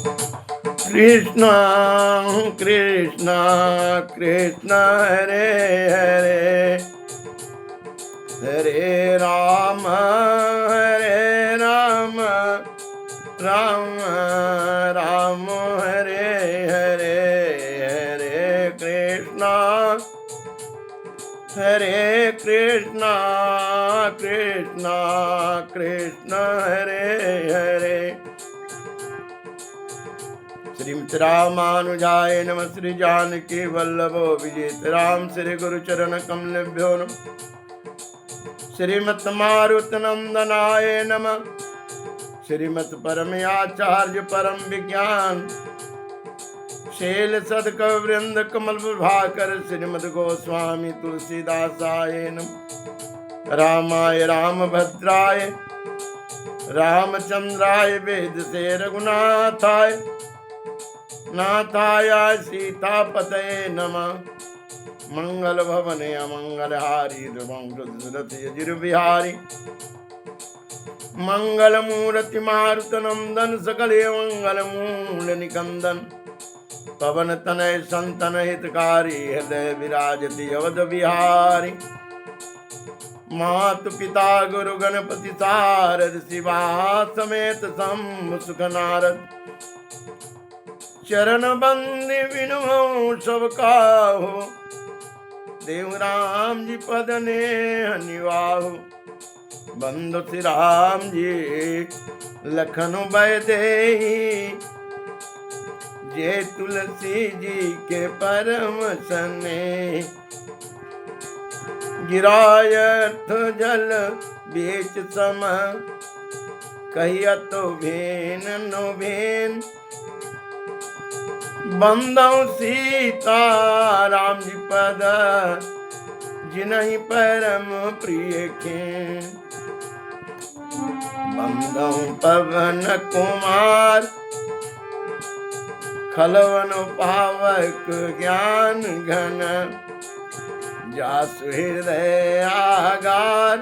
कृष्ण कृष्ण कृष्ण हरे हरे हरे राम राम राम हरे हरे हरे कृष्ण कृष्ण कृष्ण हरे हरे। श्रीमद् रामानुजाय नमः। श्री जानकी वल्लभो विजयित राम श्री गुरु चरण कमलेभ्यो नमः। श्रीमद् मारुत नंदनाय नमः। श्रीमद् परमयाचार्य परम विज्ञान शैल सदकव वृंद कमल प्रभाकर श्रीमद् गोस्वामी तुलसीदासाय नमः। रामाय रामभद्राय रामचंद्राय वेद से रघुनाथाय नाथाय सीतापतये नमः। मंगल भवने अमंगलहारी बिहारी मंगल मूर्ति मारुत नंदन सकले मंगल मूल निकंदन पवन तनय संतन हितकारी हृदय विराजति अवध बिहारी। मातु पिता गुरु गणपति सारद शिवा समेत शंभु सुख नारद चरण बंदी बिनु सब काहू देव राम जी पद ने निवाहु। बंधु श्री राम जी लखन बैदेही जे तुलसी जी के परम सने। गिरायत जल बीच सम कहियत भेन नो भेन बंदौ सीता राम जी पद जिनहि परम प्रिय खे। बंदौ पवन कुमार खलवन पावक ज्ञान घन जासु हृदय आगार।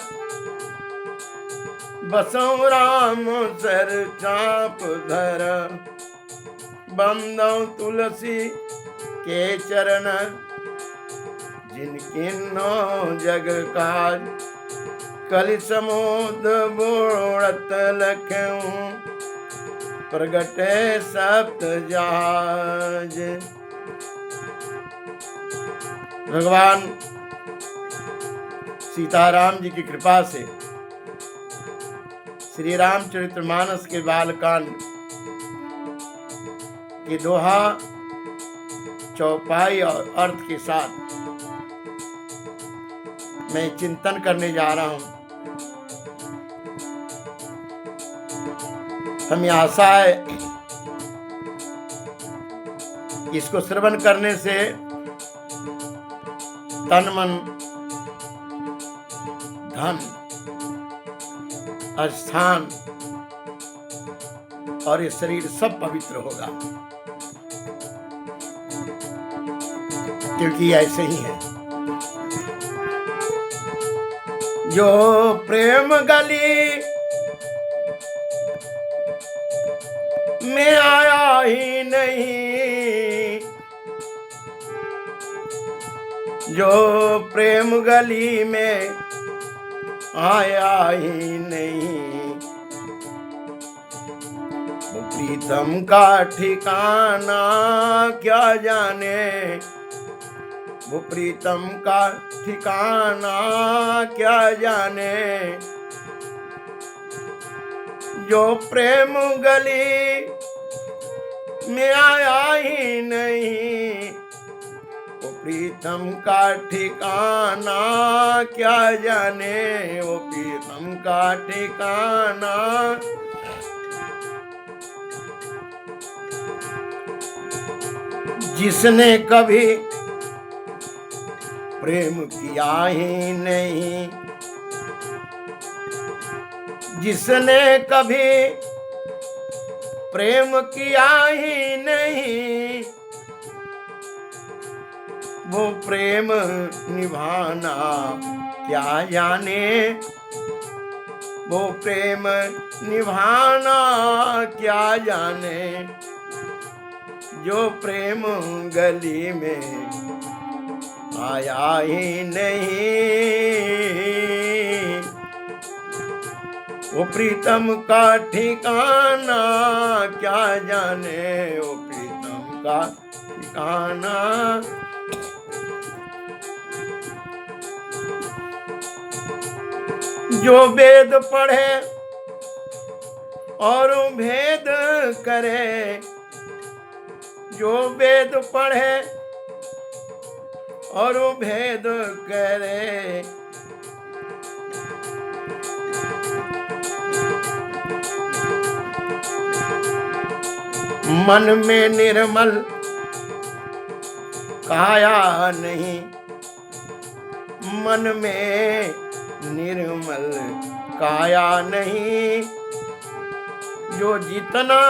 बसौ राम सर चाप धर बंदौ तुलसी के चरण जिनके नो जग काज। कलि समोद बोड़त लखऊं प्रगटे सप्त जाज। भगवान सीताराम जी की कृपा से श्री रामचरितमानस के बालकांड के दोहा चौपाई और अर्थ के साथ मैं चिंतन करने जा रहा हूं। हमें आशा है कि इसको श्रवण करने से तन मन धन स्थान और ये शरीर सब पवित्र होगा, क्योंकि ऐसे ही है। जो प्रेम गली में आया ही नहीं, जो प्रेम गली में आया ही नहीं, वो प्रीतम का ठिकाना क्या जाने। वो प्रीतम का ठिकाना क्या जाने। जो प्रेम गली में आया ही नहीं, वो प्रीतम का ठिकाना क्या जाने। वो प्रीतम का ठिकाना जिसने कभी प्रेम किया ही नहीं, जिसने कभी प्रेम किया ही नहीं, वो प्रेम निभाना क्या जाने। वो प्रेम निभाना क्या जाने। जो प्रेम गली में आया ही नहीं, वो प्रीतम का ठिकाना क्या जाने, वो प्रीतम का ठिकाना। जो वेद पढ़े और भेद करे, जो वेद पढ़े और भेद करे, मन में निर्मल काया नहीं, मन में निर्मल काया नहीं। जो जितना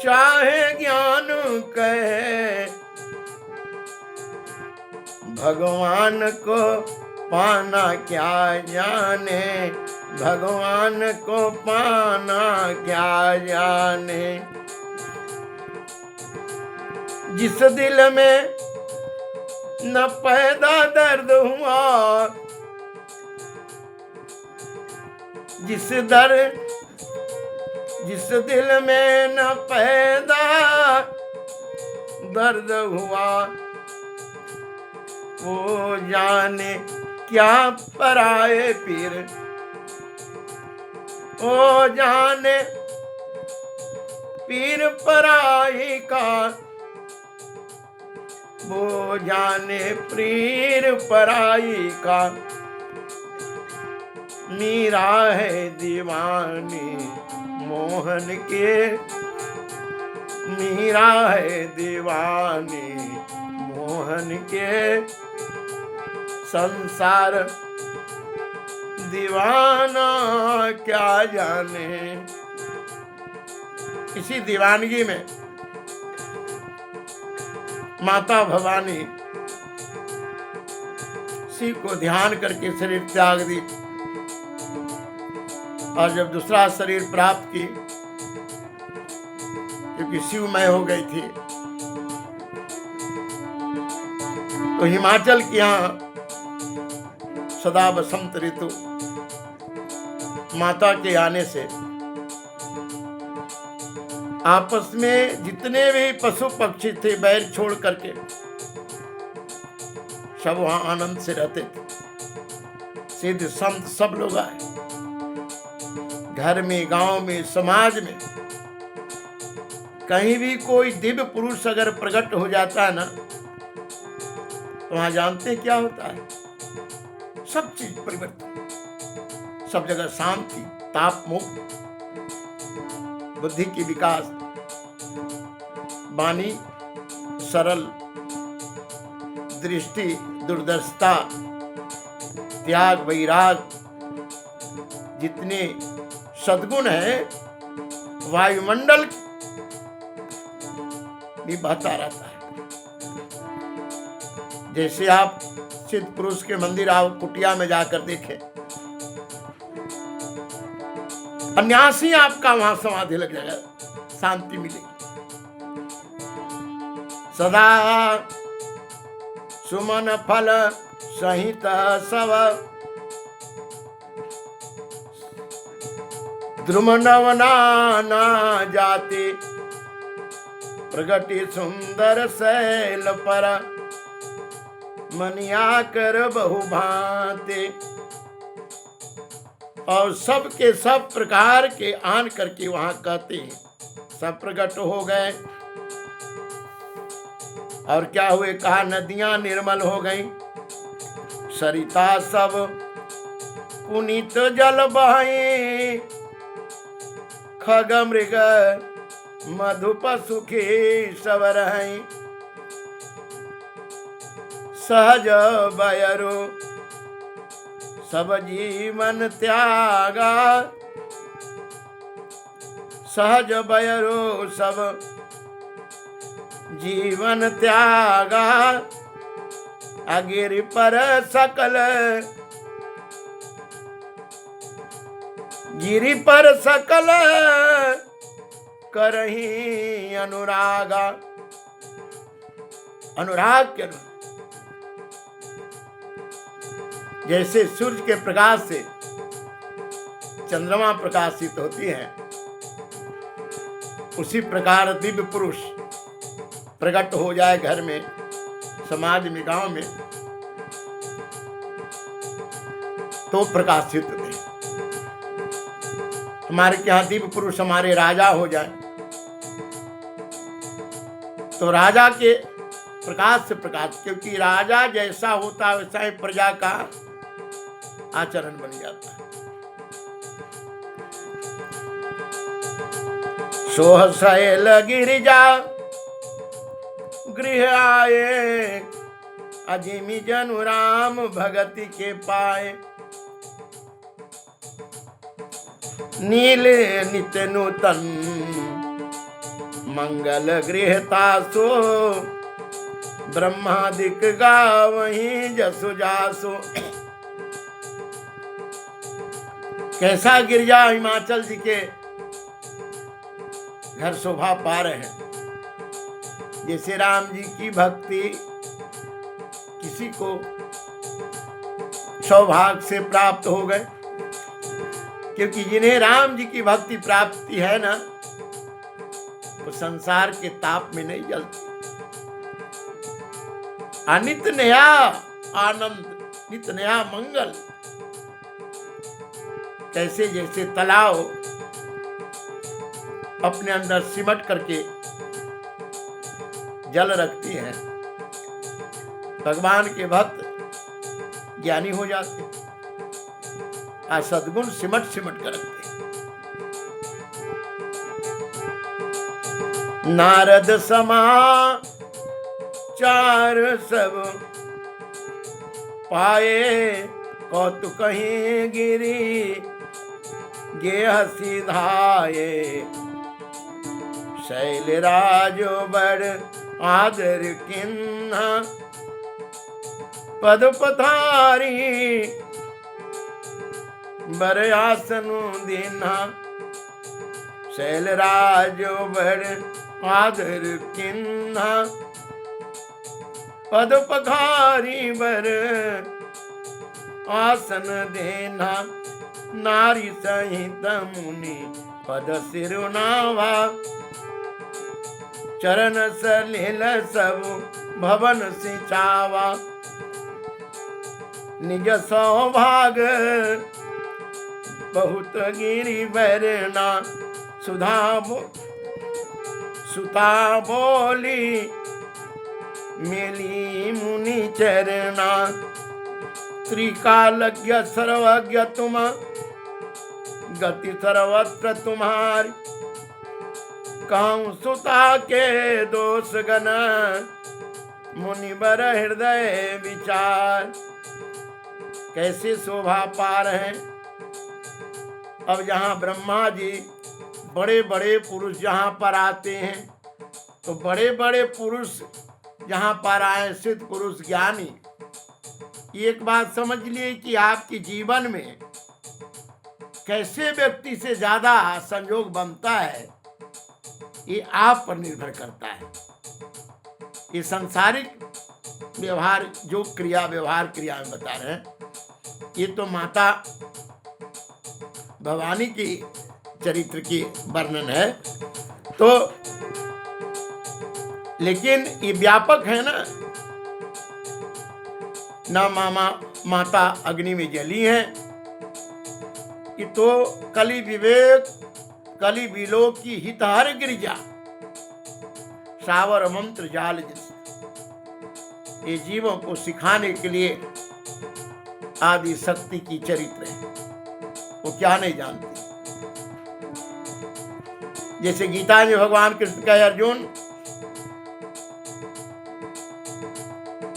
चाहे ज्ञान कहे, भगवान को पाना क्या जाने, भगवान को पाना क्या जाने। जिस दिल में न पैदा दर्द हुआ, जिस दिल में न पैदा दर्द हुआ, वो जाने क्या पराए पीर, वो जाने पीर पराई का, वो जाने पीर पराई का। मीरा है दीवानी मोहन के, मीरा है दीवानी मोहन के। संसार दीवाना क्या जाने। इसी दीवानगी में माता भवानी शिव को ध्यान करके शरीर त्याग दी, और जब दूसरा शरीर प्राप्त की, क्योंकि शिवमय हो गई थी, तो हिमाचल के यहाँ सदा बसंत ऋतु माता के आने से आपस में जितने भी पशु पक्षी थे बैर छोड़ करके सब वहां आनंद से रहते थे। सिद्ध संत सब लोग आए, घर में, गांव में, समाज में, कहीं भी कोई दिव्य पुरुष अगर प्रकट हो जाता है ना, तो वहां जानते हैं क्या होता है, सब चीज परिवर्तन, सब जगह शांति, ताप मुक्त, बुद्धि की विकास, वाणी सरल, दृष्टि दूरदर्शिता, त्याग वैराग, जितने सद्गुण है वायुमंडल भी बहता रहता है। जैसे आप सिद्ध पुरुष के मंदिर आओ, कुटिया में जाकर देखें, अन्यासी आपका वहां समाधि लग जाएगा, शांति मिलेगी। सदा सुमन फल सहित सव, द्रुम नवनाना जाति, प्रगति सुंदर शैल पर, मनिया कर बहुभांति। और सब के सब प्रकार के आन करके वहां कहते हैं, सब प्रकट हो गए। और क्या हुए, कहा नदियां निर्मल हो गई, सरिता सब पुनीत जल बहाई, खग मृग मधुप सुखी सब रही, सहज बयरु सब जीवन त्यागा, सहज बयरु सब जीवन त्यागा, अगिर पर सकल, गिरि पर सकल करही अनुरागा, अनुराग के अनुसार जैसे सूर्य के प्रकाश से चंद्रमा प्रकाशित होती है, उसी प्रकार दिव्य पुरुष प्रकट हो जाए घर में, समाज में, गांव में, तो प्रकाशित होते। हमारे यहाँ दिव्य पुरुष हमारे राजा हो जाए तो राजा के प्रकाश से प्रकाश, क्योंकि राजा जैसा होता है वैसा ही प्रजा का आचरण बन जाता है। सोहशैल गिरिजा गृह आए, अजिमि जनु राम भगति के पाए। नील नित्य नूतन मंगल गृहता सो, ब्रह्मादिक गावहीं जसु जासो। कैसा गिरजा हिमाचल जी के घर शोभा पा रहे हैं। जैसे राम जी की भक्ति किसी को सौभाग्य से प्राप्त हो गए, क्योंकि जिन्हें राम जी की भक्ति प्राप्ति है ना, वो संसार के ताप में नहीं जलती। अनित नया आनंद, नित नया मंगल। कैसे जैसे तालाब अपने अंदर सिमट करके जल रखती है, भगवान के भक्त ज्ञानी हो जाते, सद्गुण सिमट सिमट कर रखते। नारद समाचार सब पाए, कौतुक कहीं गिरी गेह सिधाए। शैलराज बड़ आदर किन्हा, पद पथारी बर आसनु दीन्हा। शैलराज बड़ आदर किन्हा, पद पखारी बर आसन देना। नारी सहित मुनि पद सिरुनावा, चरण सलिल सब भवन सिंचावा। निज सौभाग बहुत गिरि बरना, सुता बोली मेली मुनि चरना। त्रिकालज्ञ सर्वज्ञ तुम, गति सर्वत्र तुम्हारी। कहूँ सुता के दोष गण, मुनिवर हृदय विचार। कैसे शोभा पा रहे। अब जहाँ ब्रह्मा जी बड़े बड़े पुरुष जहाँ पर आते हैं, तो बड़े बड़े पुरुष जहाँ पर आए, सिद्ध पुरुष ज्ञानी, एक बात समझ लिए कि आपके जीवन में कैसे व्यक्ति से ज्यादा संयोग बनता है, ये आप पर निर्भर करता है। ये सांसारिक व्यवहार जो व्यवहार क्रिया में बता रहे हैं, ये तो माता भवानी की चरित्र की वर्णन है। तो लेकिन ये व्यापक है ना। माता अग्नि में जली है, कि तो कलि विवेक कलि विलोक की हितहर गिरिजा, सावर मंत्र जाल जिस। ये जीवों को सिखाने के लिए आदि शक्ति की चरित्र है। वो क्या नहीं जानती। जैसे गीता में भगवान कृष्ण कहे, अर्जुन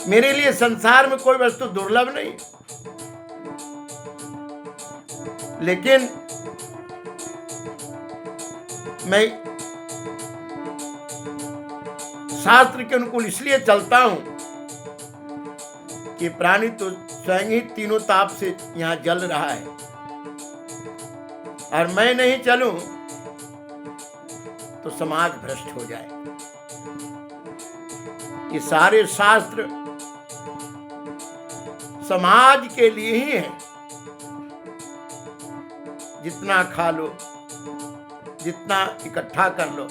मेरे लिए संसार में कोई वस्तु दुर्लभ नहीं, लेकिन मैं शास्त्र के अनुकूल इसलिए चलता हूं कि प्राणी तो स्वयं ही तीनों ताप से यहां जल रहा है, और मैं नहीं चलूं तो समाज भ्रष्ट हो जाए। ये सारे शास्त्र समाज के लिए ही है। जितना खा लो, जितना इकट्ठा कर लो,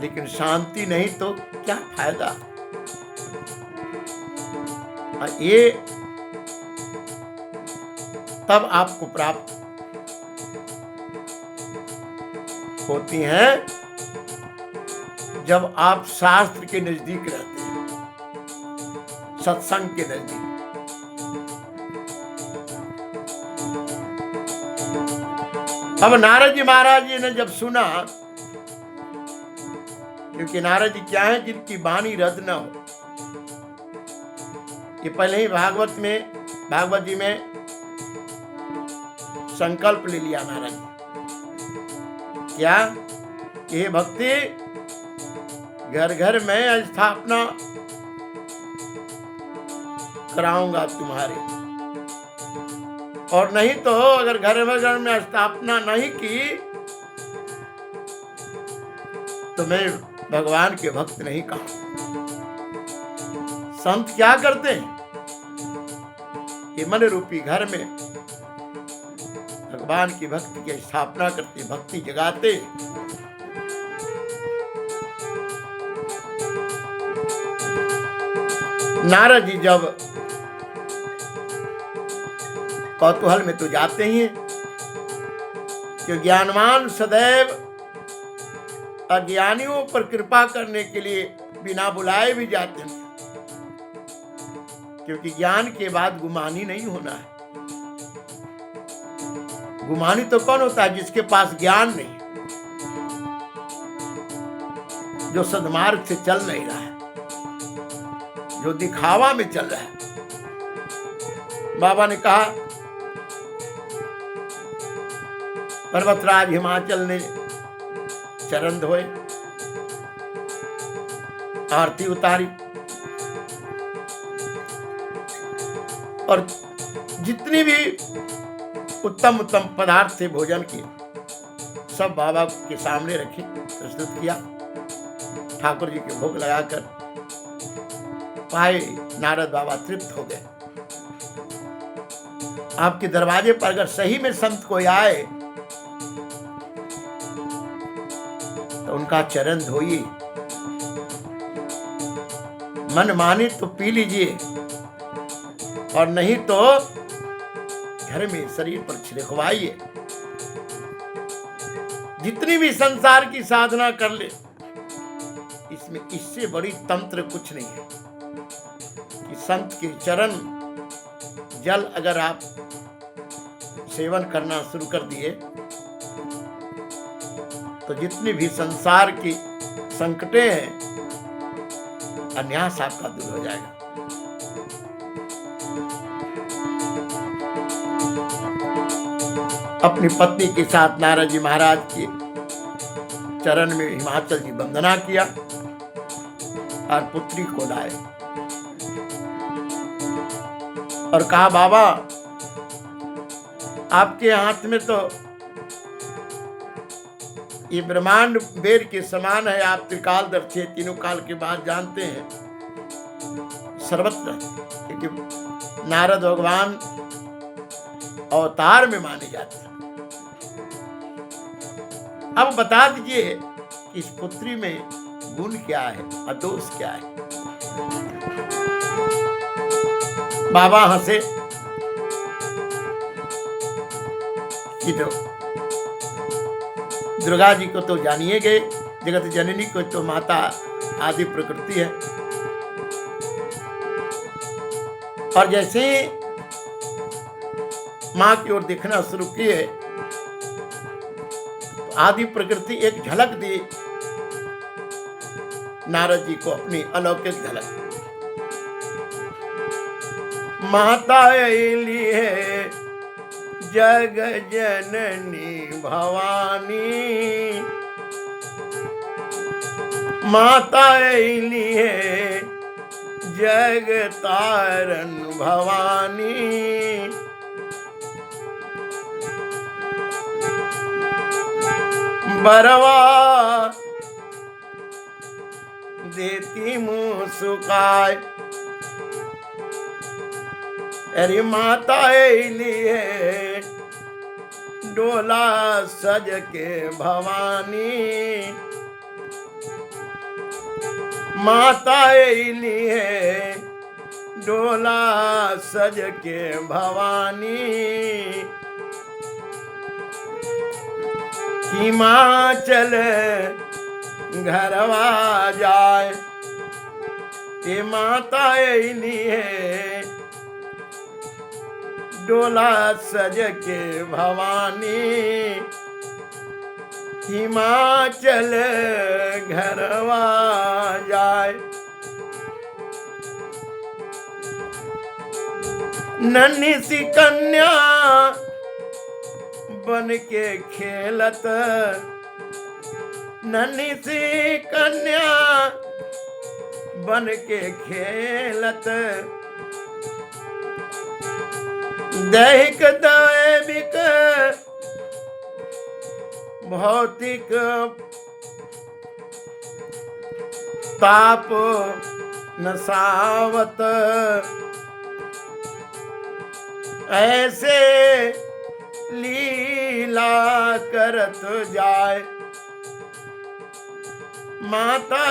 लेकिन शांति नहीं तो क्या फायदा। ये तब आपको प्राप्त होती हैं जब आप शास्त्र के नजदीक रहते हैं, सत्संग के नजदीक। अब नारद जी महाराज जी ने जब सुना, क्योंकि नारद जी क्या है, जिनकी वाणी रद्द न हो। ये पहले ही भागवत जी में संकल्प ले लिया नारद जी। क्या? ये भक्ति घर घर में स्थापना कराऊंगा तुम्हारे, और नहीं तो अगर घर में स्थापना नहीं की तो मैं भगवान के भक्त नहीं कहूं। संत क्या करते हैं? ये मन रूपी घर में भगवान की भक्ति की स्थापना करते, भक्ति जगाते। नारद जी जब कौतूहल में तो जाते ही हैं, कि ज्ञानवान सदैव अज्ञानियों पर कृपा करने के लिए बिना बुलाए भी जाते हैं, क्योंकि ज्ञान के बाद गुमानी नहीं होना है। गुमानी तो कौन होता है? जिसके पास ज्ञान नहीं, जो सद्मार्ग से चल नहीं रहा है, जो दिखावा में चल रहा है। बाबा ने कहा, पर्वतराज हिमाचल ने चरण धोए, आरती उतारी, और जितनी भी उत्तम उत्तम पदार्थ थे भोजन के, सब बाबा के सामने रखे, प्रस्तुत किया। ठाकुर जी के भोग लगाकर पाए, नारद बाबा तृप्त हो गए। आपके दरवाजे पर अगर सही में संत कोई आए तो उनका चरण धोइए, मन माने तो पी लीजिए, और नहीं तो घर में शरीर पर छिड़कवाइए। जितनी भी संसार की साधना कर ले, इसमें इससे बड़ी तंत्र कुछ नहीं है कि संत के चरण जल अगर आप सेवन करना शुरू कर दिए तो जितनी भी संसार की संकटें हैं, अन्यास आपका दूर हो जाएगा। अपनी पत्नी के साथ नारद जी महाराज के चरण में हिमाचल जी वंदना किया और पुत्री को लाए, और कहा, बाबा आपके हाथ में तो ये ब्रह्मांड बेर के समान है। आप त्रिकालदर्शी हैं, तीनों काल के बाद जानते हैं सर्वत्र, क्योंकि नारद भगवान अवतार में माने जाते हैं। अब बता दीजिए इस पुत्री में गुण क्या है और दोष क्या है। बाबा हंसे कि तो दुर्गा जी को तो जानिए गए, जगत जननी को तो माता आदि प्रकृति है, और जैसे मां की ओर देखना शुरू किए, आदि प्रकृति एक झलक दी नारद जी को, अपनी अलौकिक झलक। माता ऐली है जग जननी भवानी, माता ऐली है जग तारन भवानी, बरवा देती मुस्काए। अरे माता लिए डोला सज के भवानी, माता लिए डोला सज के भवानी। हिमाचल घरवा जाए, ये माता लिए डोला सज के भवानी। हिमाचल घरवा जाए। नन्ही सी कन्या बन के खेलत, नन्ही सी कन्या बन के खेलत। दैहिक दैविक भौतिक ताप नसावत, ऐसे लीला करत जाए। माता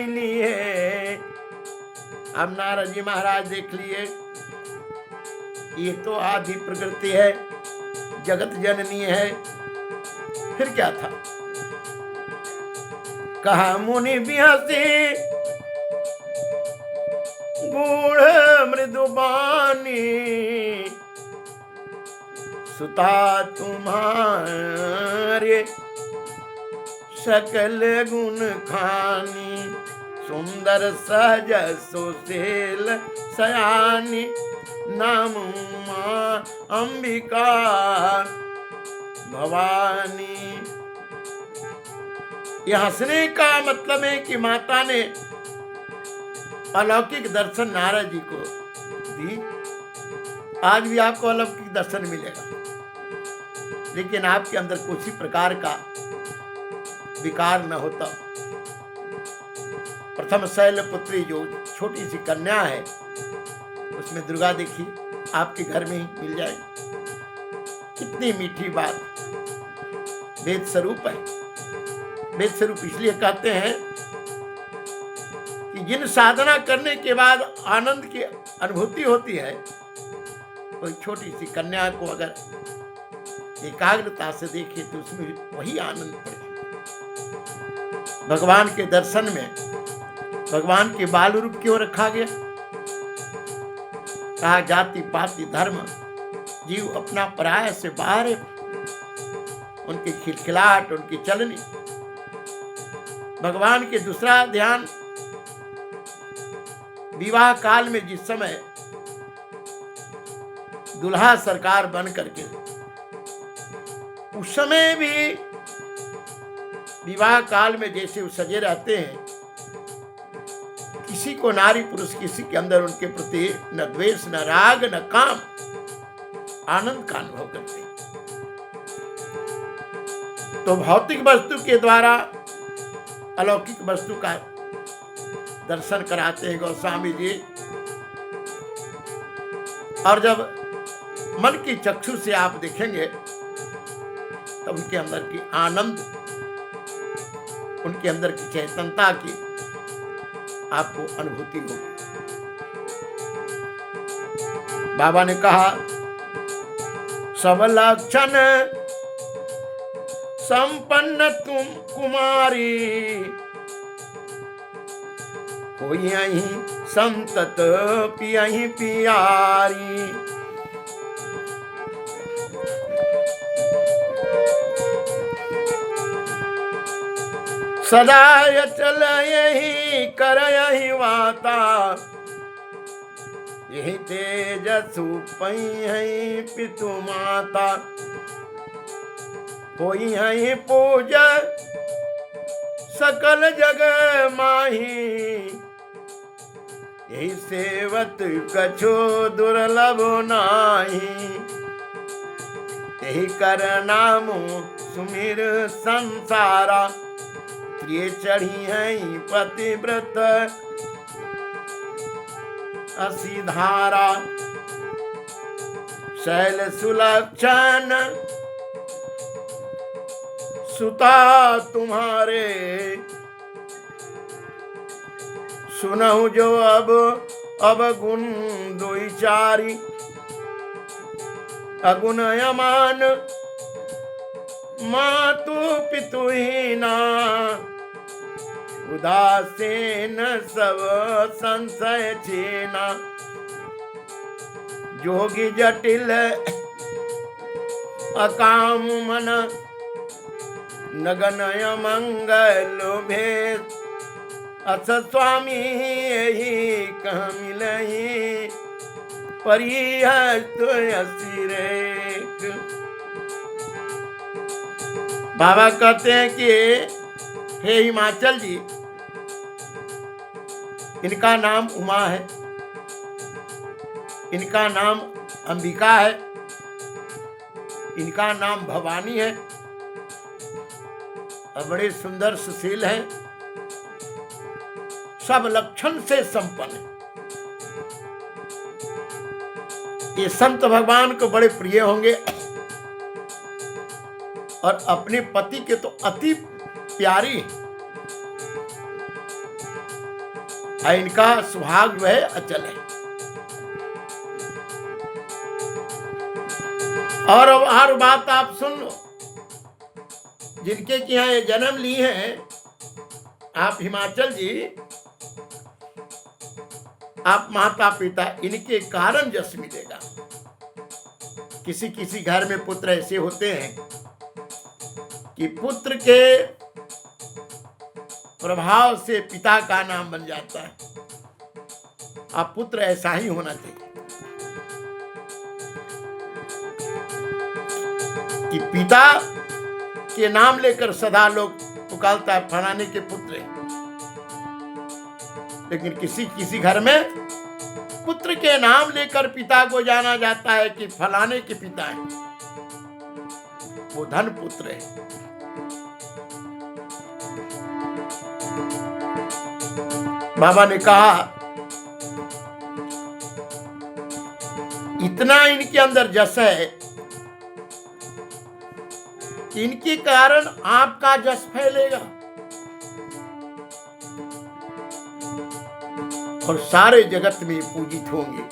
लिए अब नारद जी महाराज देख लिए, ये तो आदि प्रकृति है, जगत जननी है, फिर क्या था। कहा मुनि बिहसी गूढ़ मृदुबानी, सुता तुम्हारे सकल गुण खानी। सुंदर सहज सुशील सयानी, नाम मां अंबिका भवानी। यह हंसने का मतलब है कि माता ने अलौकिक दर्शन नारद जी को दी। आज भी आपको अलौकिक दर्शन मिलेगा, लेकिन आपके अंदर कुछ ही प्रकार का विकार न होता। प्रथम शैलपुत्री जो छोटी सी कन्या है, उसमें दुर्गा देखी, आपके घर में ही मिल जाएगी। कितनी मीठी बात। वेद स्वरूप है। वेद स्वरूप इसलिए कहते हैं कि जिन साधना करने के बाद आनंद की अनुभूति होती है, कोई छोटी सी कन्या को अगर एकाग्रता से देखे तो उसमें वही आनंद पड़े। भगवान के दर्शन में भगवान के बाल रूप क्यों रखा गया? कहा जाति पाति धर्म जीव अपना पराय से बाहर है। उनकी खिलखिलाहट, उनकी चलनी। भगवान के दूसरा ध्यान विवाह काल में, जिस समय दुल्हा सरकार बन करके, उस समय भी विवाह काल में जैसे वो सजे रहते हैं, किसी को नारी पुरुष किसी के अंदर उनके प्रति न द्वेष न राग न काम, आनंद का अनुभव करते हैं। तो भौतिक वस्तु के द्वारा अलौकिक वस्तु का दर्शन कराते हैं गोस्वामी जी। और जब मन की चक्षु से आप देखेंगे तब उनके अंदर की आनंद, उनके अंदर की चैतन्यता की आपको अनुभूति होगी। बाबा ने कहा सब लक्षण संपन्न तुम कुमारी, होई यही संतत पियही पियारी। सदा चल यही कर यही वाता, यही तेजसु पई पितु माता। होई है पूजा सकल जग माही, यही सेवत कछो दुर्लभ नाही। यही कर नामो सुमिर संसारा, प्रिय चढ़ी है पतिव्रत असी धारा। शैल सुलक्षण सुता तुम्हारे, सुनहु जो अब गुण दुई चारी। अगुण यमान मातु पितुहीना, उदासीन सब संशय छीना। जोगी जटिल अकाम मन, नगनय मंगल भेद। अस स्वामी यही कह मिलही, परिहस्त असिरेक। बाबा कहते हैं कि हे हिमाचल जी, इनका नाम उमा है, इनका नाम अंबिका है, इनका नाम भवानी है और बड़े सुंदर सुशील हैं, सब लक्षण से संपन्न है। ये संत भगवान को बड़े प्रिय होंगे और अपने पति के तो अति प्यारी है। इनका सुहाग वह अचल है। और अब हर बात आप सुन लो, जिनके कि यहाँ ये जन्म लिए हैं आप हिमाचल जी, आप माता पिता, इनके कारण यश मिलेगा। किसी किसी घर में पुत्र ऐसे होते हैं कि पुत्र के प्रभाव से पिता का नाम बन जाता है। अब पुत्र ऐसा ही होना चाहिए कि पिता के नाम लेकर सदा लोग पुकारता है फलाने के पुत्र हैं। लेकिन किसी किसी घर में पुत्र के नाम लेकर पिता को जाना जाता है कि फलाने के पिता हैं, वो धन पुत्र है। बाबा ने कहा इतना इनके अंदर जस है, इनके कारण आपका जस फैलेगा और सारे जगत में पूजित होंगे।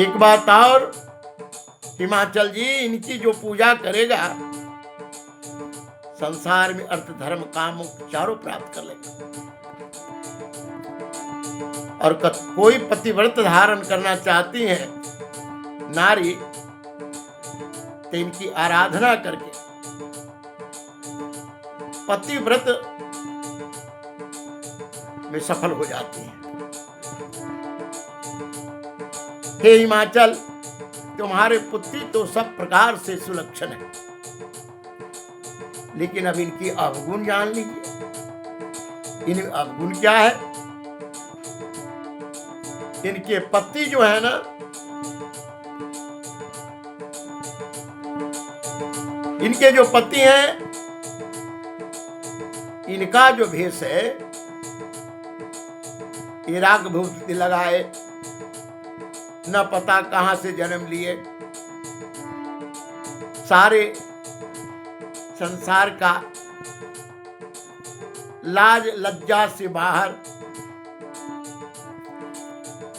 एक बात और, हिमाचल जी, इनकी जो पूजा करेगा संसार में अर्थ धर्म काम चारों प्राप्त कर लेगा। और कोई पतिव्रत धारण करना चाहती है नारी, तो इनकी आराधना करके पतिव्रत में सफल हो जाती है। हे हिमाचल, तुम्हारे पुत्री तो सब प्रकार से सुलक्षण है, लेकिन अब इनकी अवगुण जान लीजिए। इन अवगुण क्या है? इनके पति जो है ना, इनके जो पति हैं, इनका जो भेष है, ये राग भूति लगाए, न पता कहां से जन्म लिए, सारे संसार का लाज लज्जा से बाहर,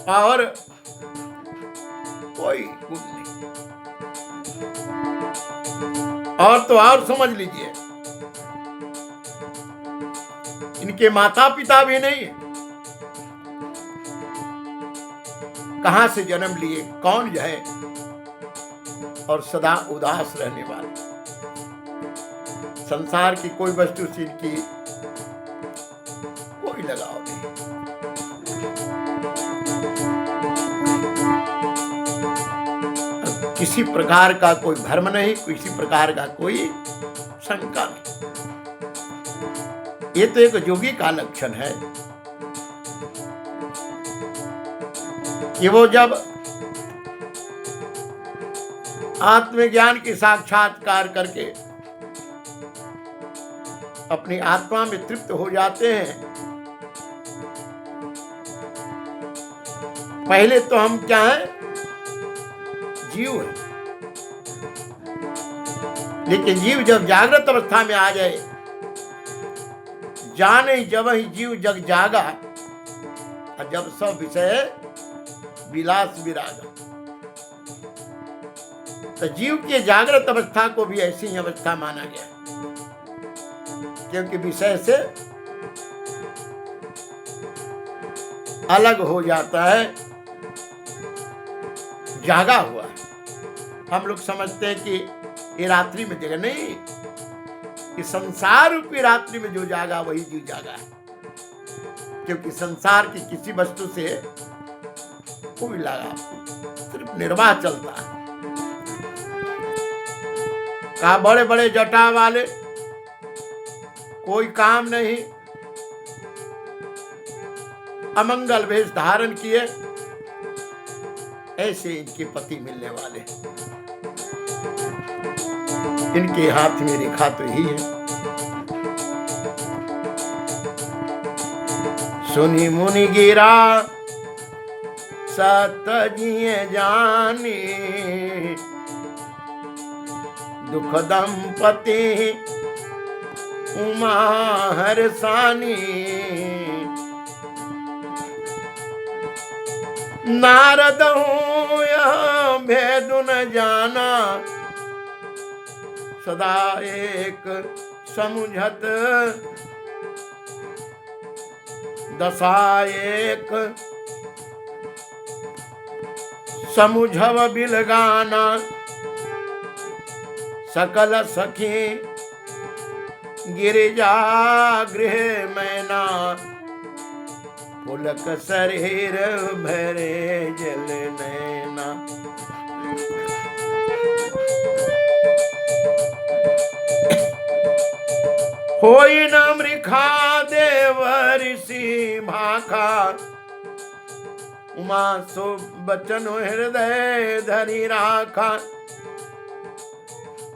और कोई गुण नहीं। और तो और समझ लीजिए, इनके माता पिता भी नहीं है, कहां से जन्म लिए, कौन है, और सदा उदास रहने वाले। संसार की कोई वस्तु से इनकी कोई लगाव नहीं। किसी प्रकार का कोई भ्रम नहीं, किसी प्रकार का कोई शंका नहीं। ये तो एक योगी का लक्षण है कि वो जब आत्मज्ञान की साक्षात्कार करके अपनी आत्मा में तृप्त हो जाते हैं। पहले तो हम क्या हैं? जीव है। लेकिन जीव जब जागृत अवस्था में आ जाए, जाने जब ही जीव जग जागा, और जब सब विषय विलास विरागा। तो जीव के जागृत अवस्था को भी ऐसी ही अवस्था माना गया, क्योंकि विषय से अलग हो जाता है, जागा हुआ है। हम लोग समझते हैं कि ये रात्रि में जगा, नहीं, कि संसार रूपी रात्रि में जो जागा वही जीव जागा है, क्योंकि संसार की किसी वस्तु से कोई लगा, सिर्फ निर्वाह चलता है। कहा बड़े बड़े जटा वाले, कोई काम नहीं, अमंगल वेश धारण किए, ऐसे इनके पति मिलने वाले। इनके हाथ में रेखा तो यही है। सुनी मुनि गिरा सत जिए जानी, दुख दंपति उमा हरसानी। नारद हूँ यह भेद न जाना, सदा एक समुझत दशा एक समुझव बिलगाना। सकल सखी गिरिजा गृह मैना, पुलक शरीर भरे जल नैना। होई न मृखा देव ऋषि भाखा, उमा सो बचन हृदय धरि राखा।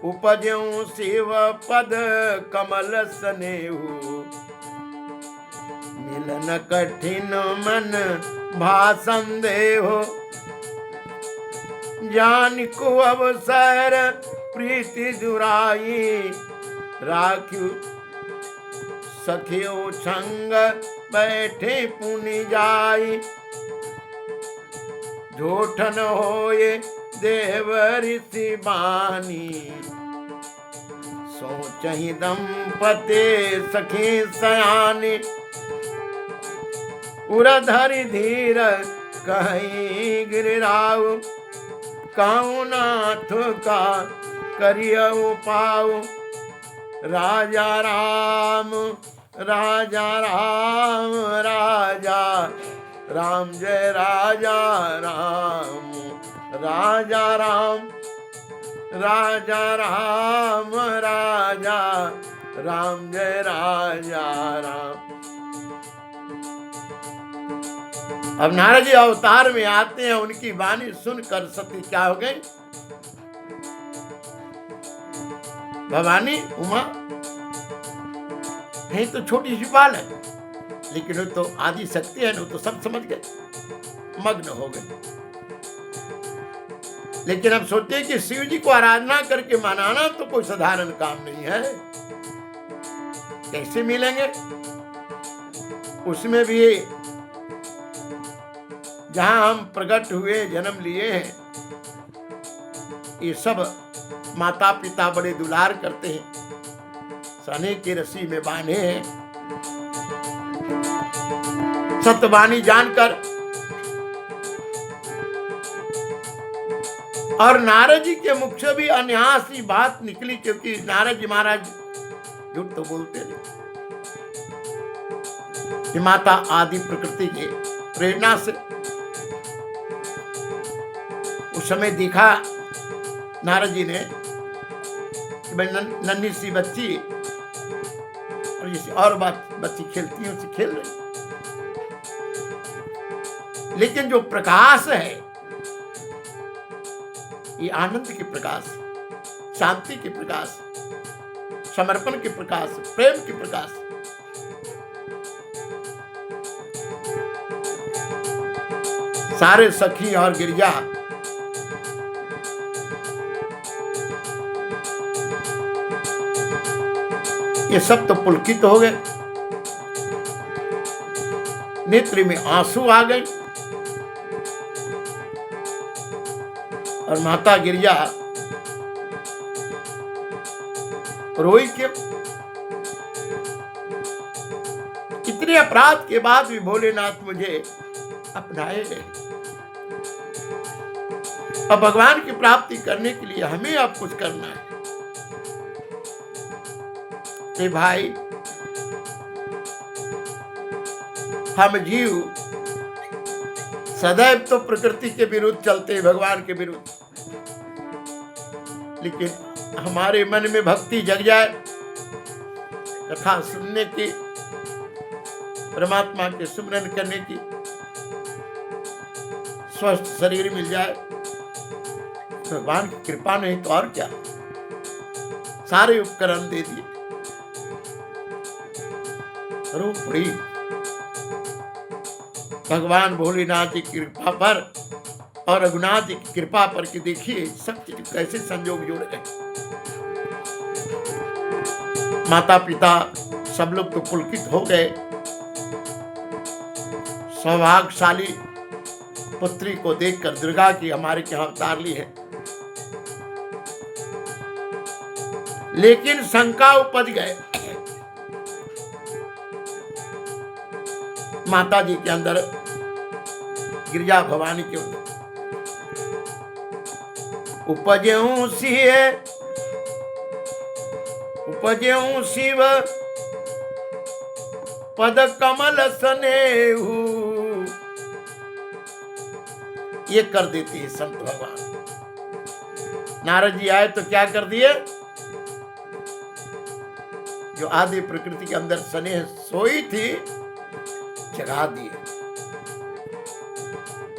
उपज्यों शिव पद कमल स्नेहु, मिलन कठिन मन भासंदेहो। जान को अवसर प्रीति जुराई, राख्यु सखियो संग बैठे पुनि जाई। झूठन होए देव ऋषि बानी, सोचहि दंपते सखी सयानी। उरधरि धीर कहीं गिराऊ, काऊ नाथ का करियऊ पाऊ। राजा राम राजा राम राजा राम, जय राजा राम राजा राम राजा राम राजा राम, जय राजा राम। अब नारद जी अवतार में आते हैं, उनकी वाणी सुनकर सती क्या हो गई? भवानी उमा नहीं तो छोटी सी बाल है, लेकिन वो तो आदि शक्ति है, वो तो सब समझ गए, मग्न हो गए। लेकिन अब सोचते हैं कि शिव जी को आराधना करके मनाना तो कोई साधारण काम नहीं है, कैसे मिलेंगे? उसमें भी जहां हम प्रकट हुए, जन्म लिए हैं, ये सब माता पिता बड़े दुलार करते हैं, सने की रस्सी में बांधे हैं। सत्यवाणी जानकर और नारद जी के मुख से भी अनयासी बात निकली, क्योंकि नारद जी महाराज झूठ तो बोलते नहीं। माता आदि प्रकृति के प्रेरणा से उस समय देखा नारद जी ने कि भाई नन्ही सी बच्ची और जैसे और बच्ची खेलती है, उससे खेल रही, लेकिन जो प्रकाश है ये आनंद के प्रकाश, शांति के प्रकाश, समर्पण के प्रकाश, प्रेम के प्रकाश। सारे सखी और गिरिजा ये सब तो पुलकित हो गए, नेत्र में आंसू आ गए। और माता गिरिजा रोई क्यों? इतने अपराध के बाद भी भोलेनाथ मुझे अपनाए गए। अब भगवान की प्राप्ति करने के लिए हमें अब कुछ करना है। तो भाई, हम जीव सदैव तो प्रकृति के विरुद्ध चलते हैं, भगवान के विरुद्ध, लेकिन हमारे मन में भक्ति जग जाए, कथा सुनने की, परमात्मा के सुमरन करने की, स्वस्थ शरीर मिल जाए, भगवान की कृपा नहीं तो और क्या। सारे उपकरण दे दिए, रूप पड़ी भगवान भोलेनाथ जी की कृपा पर और रघुनाथ जी की कृपा पर कि देखिए सब चीज कैसे संयोग जोड़ गए। माता पिता सब लोग तो पुलकित हो गए, सौभाग्यशाली पुत्री को देखकर दुर्गा की हमारे यहाँ अवतार ली है। लेकिन शंका उपज गए माता जी के अंदर, गिरिजा भवानी के अंदर। उपजऊं शिव पद कमल सनेहु, ये कर देती है संत भगवान। नारद जी आए तो क्या कर दिए? जो आदि प्रकृति के अंदर स्नेह सोई थी, जगा दिए।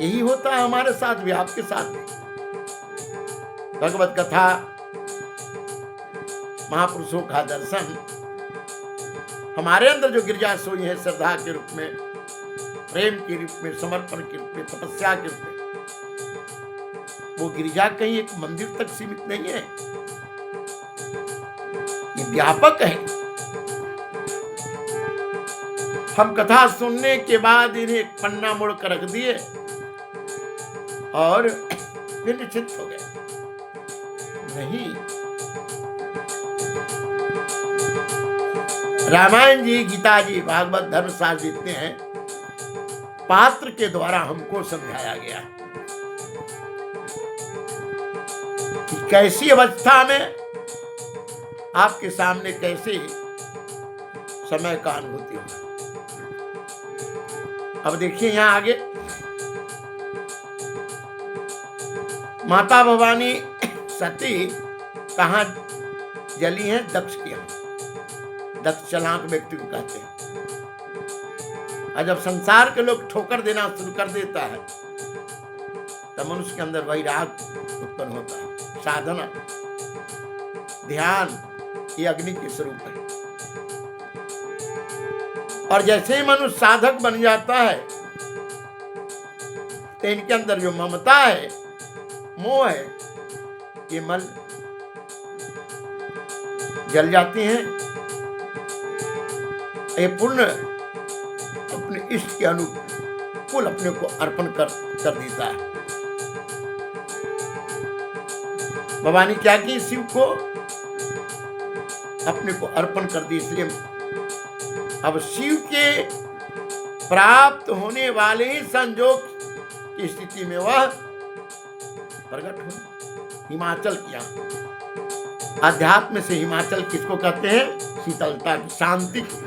यही होता है हमारे साथ भी, आपके साथ भी। भगवत कथा, महापुरुषों का दर्शन, हमारे अंदर जो गिरजा सोई है श्रद्धा के रूप में, प्रेम के रूप में, समर्पण के रूप में, तपस्या के रूप में, वो गिरजा कहीं एक मंदिर तक सीमित नहीं है, ये व्यापक है। हम कथा सुनने के बाद इन्हें एक पन्ना मोड़ कर रख दिए और फिर निश्चित हो गए। नहीं, रामायण जी, गीता जी, भागवत, धर्मशास्त्र जितने हैं, पात्र के द्वारा हमको समझाया गया कि कैसी अवस्था में आपके सामने कैसे समय का अनुभूति हो। अब देखिए यहां आगे माता भवानी सती कहां जली हैं? दक्ष के यहाँ। दक्ष चालाक व्यक्ति को कहते हैं। और जब संसार के लोग ठोकर देना शुरू कर देता है तब मनुष्य के अंदर वैराग उत्पन्न होता है। साधना, ध्यान, ये अग्नि के स्वरूप है। और जैसे ही मनुष्य साधक बन जाता है तो इनके अंदर जो ममता है, मोह है, ये मल जल जाती हैं। ये पुण्य अपने इष्ट के अनुकूल अपने को अर्पण कर देता है। भवानी क्या की? शिव को अपने को अर्पण कर दी। इसलिए अब शिव के प्राप्त होने वाले ही संजोग की स्थिति में वह प्रकट हो। हिमाचल किया, अध्यात्म से हिमाचल किसको कहते हैं? शीतलता की, शांति की।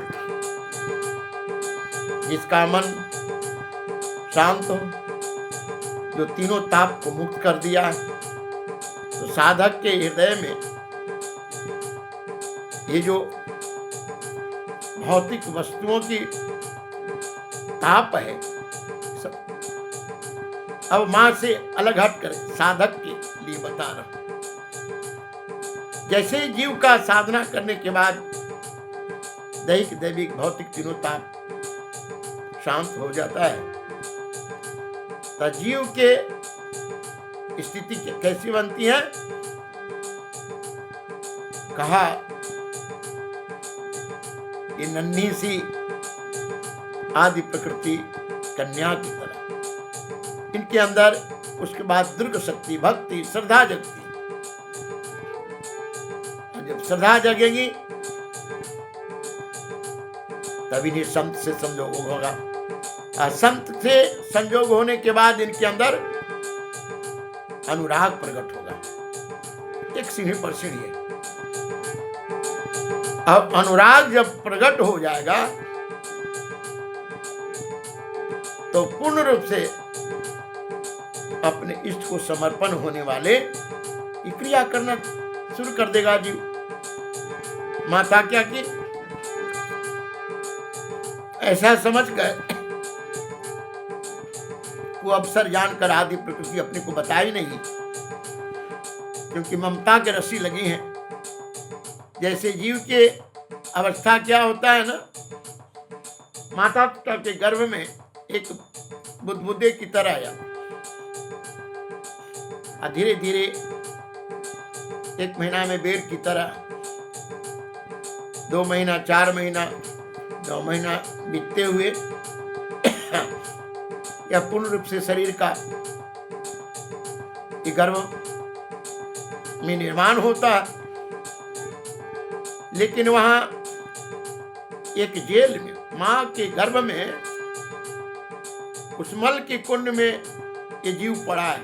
जिसका मन शांत हो, जो तीनों ताप को मुक्त कर दिया, तो साधक के हृदय में ये जो भौतिक वस्तुओं की ताप है सब अब मां से अलग हट कर साधक के लिए बता जैसे ही जीव का साधना करने के बाद दैहिक दैविक भौतिक तीनों ताप शांत हो जाता है, तो जीव के स्थिति कैसी बनती है? कहा ये नन्ही सी आदि प्रकृति कन्या की तरह इनके अंदर उसके बाद दुर्ग शक्ति, भक्ति, श्रद्धा जगती। जब श्रद्धा जगेगी तभी इन्हें संत से संयोग होगा, और संत से संयोग होने के बाद इनके अंदर अनुराग प्रकट होगा। एक सीढ़ी पर सीढ़ी है। अब अनुराग जब प्रकट हो जाएगा तो पूर्ण रूप से अपने इष्ट को समर्पण होने वाले क्रिया करना शुरू कर देगा जीव। माता क्या की ऐसा समझ कर वो अवसर जानकर आदि प्रकृति अपने को बता ही नहीं, क्योंकि ममता के रस्सी लगी हैं। जैसे जीव के अवस्था क्या होता है ना, माता पिता के गर्भ में एक बुदबुदे की तरह या धीरे धीरे 1 महीना में बेर की तरह, 2 महीना, 4 महीना, 9 महीना बीतते हुए या पूर्ण रूप से शरीर का गर्भ में निर्माण होता है। लेकिन वहां एक जेल में मां के गर्भ में उस मल के कुंड में ये जीव पड़ा है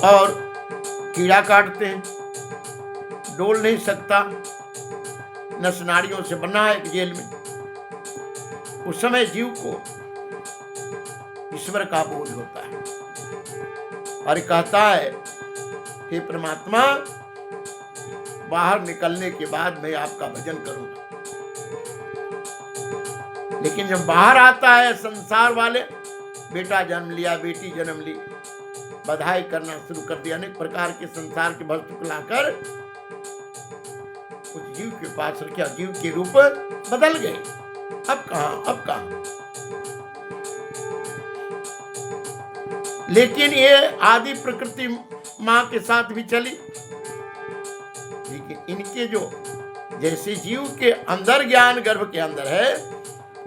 और कीड़ा काटते हैं, डोल नहीं सकता, नस नाड़ियों से बना है एक जेल में। उस समय जीव को ईश्वर का बोध होता है और कहता है हे परमात्मा, बाहर निकलने के बाद मैं आपका भजन करूंगा। लेकिन जब बाहर आता है, संसार वाले बेटा जन्म लिया, बेटी जन्म ली, बधाई करना शुरू कर दिया, अनेक प्रकार के संसार के वस्तु को लाकर उस जीव के पास रखा। जीव के रूप बदल गए। अब कहां? लेकिन ये आदि प्रकृति मां के साथ भी चली। लेकिन इनके जो जैसे जीव के अंदर ज्ञान गर्भ के अंदर है,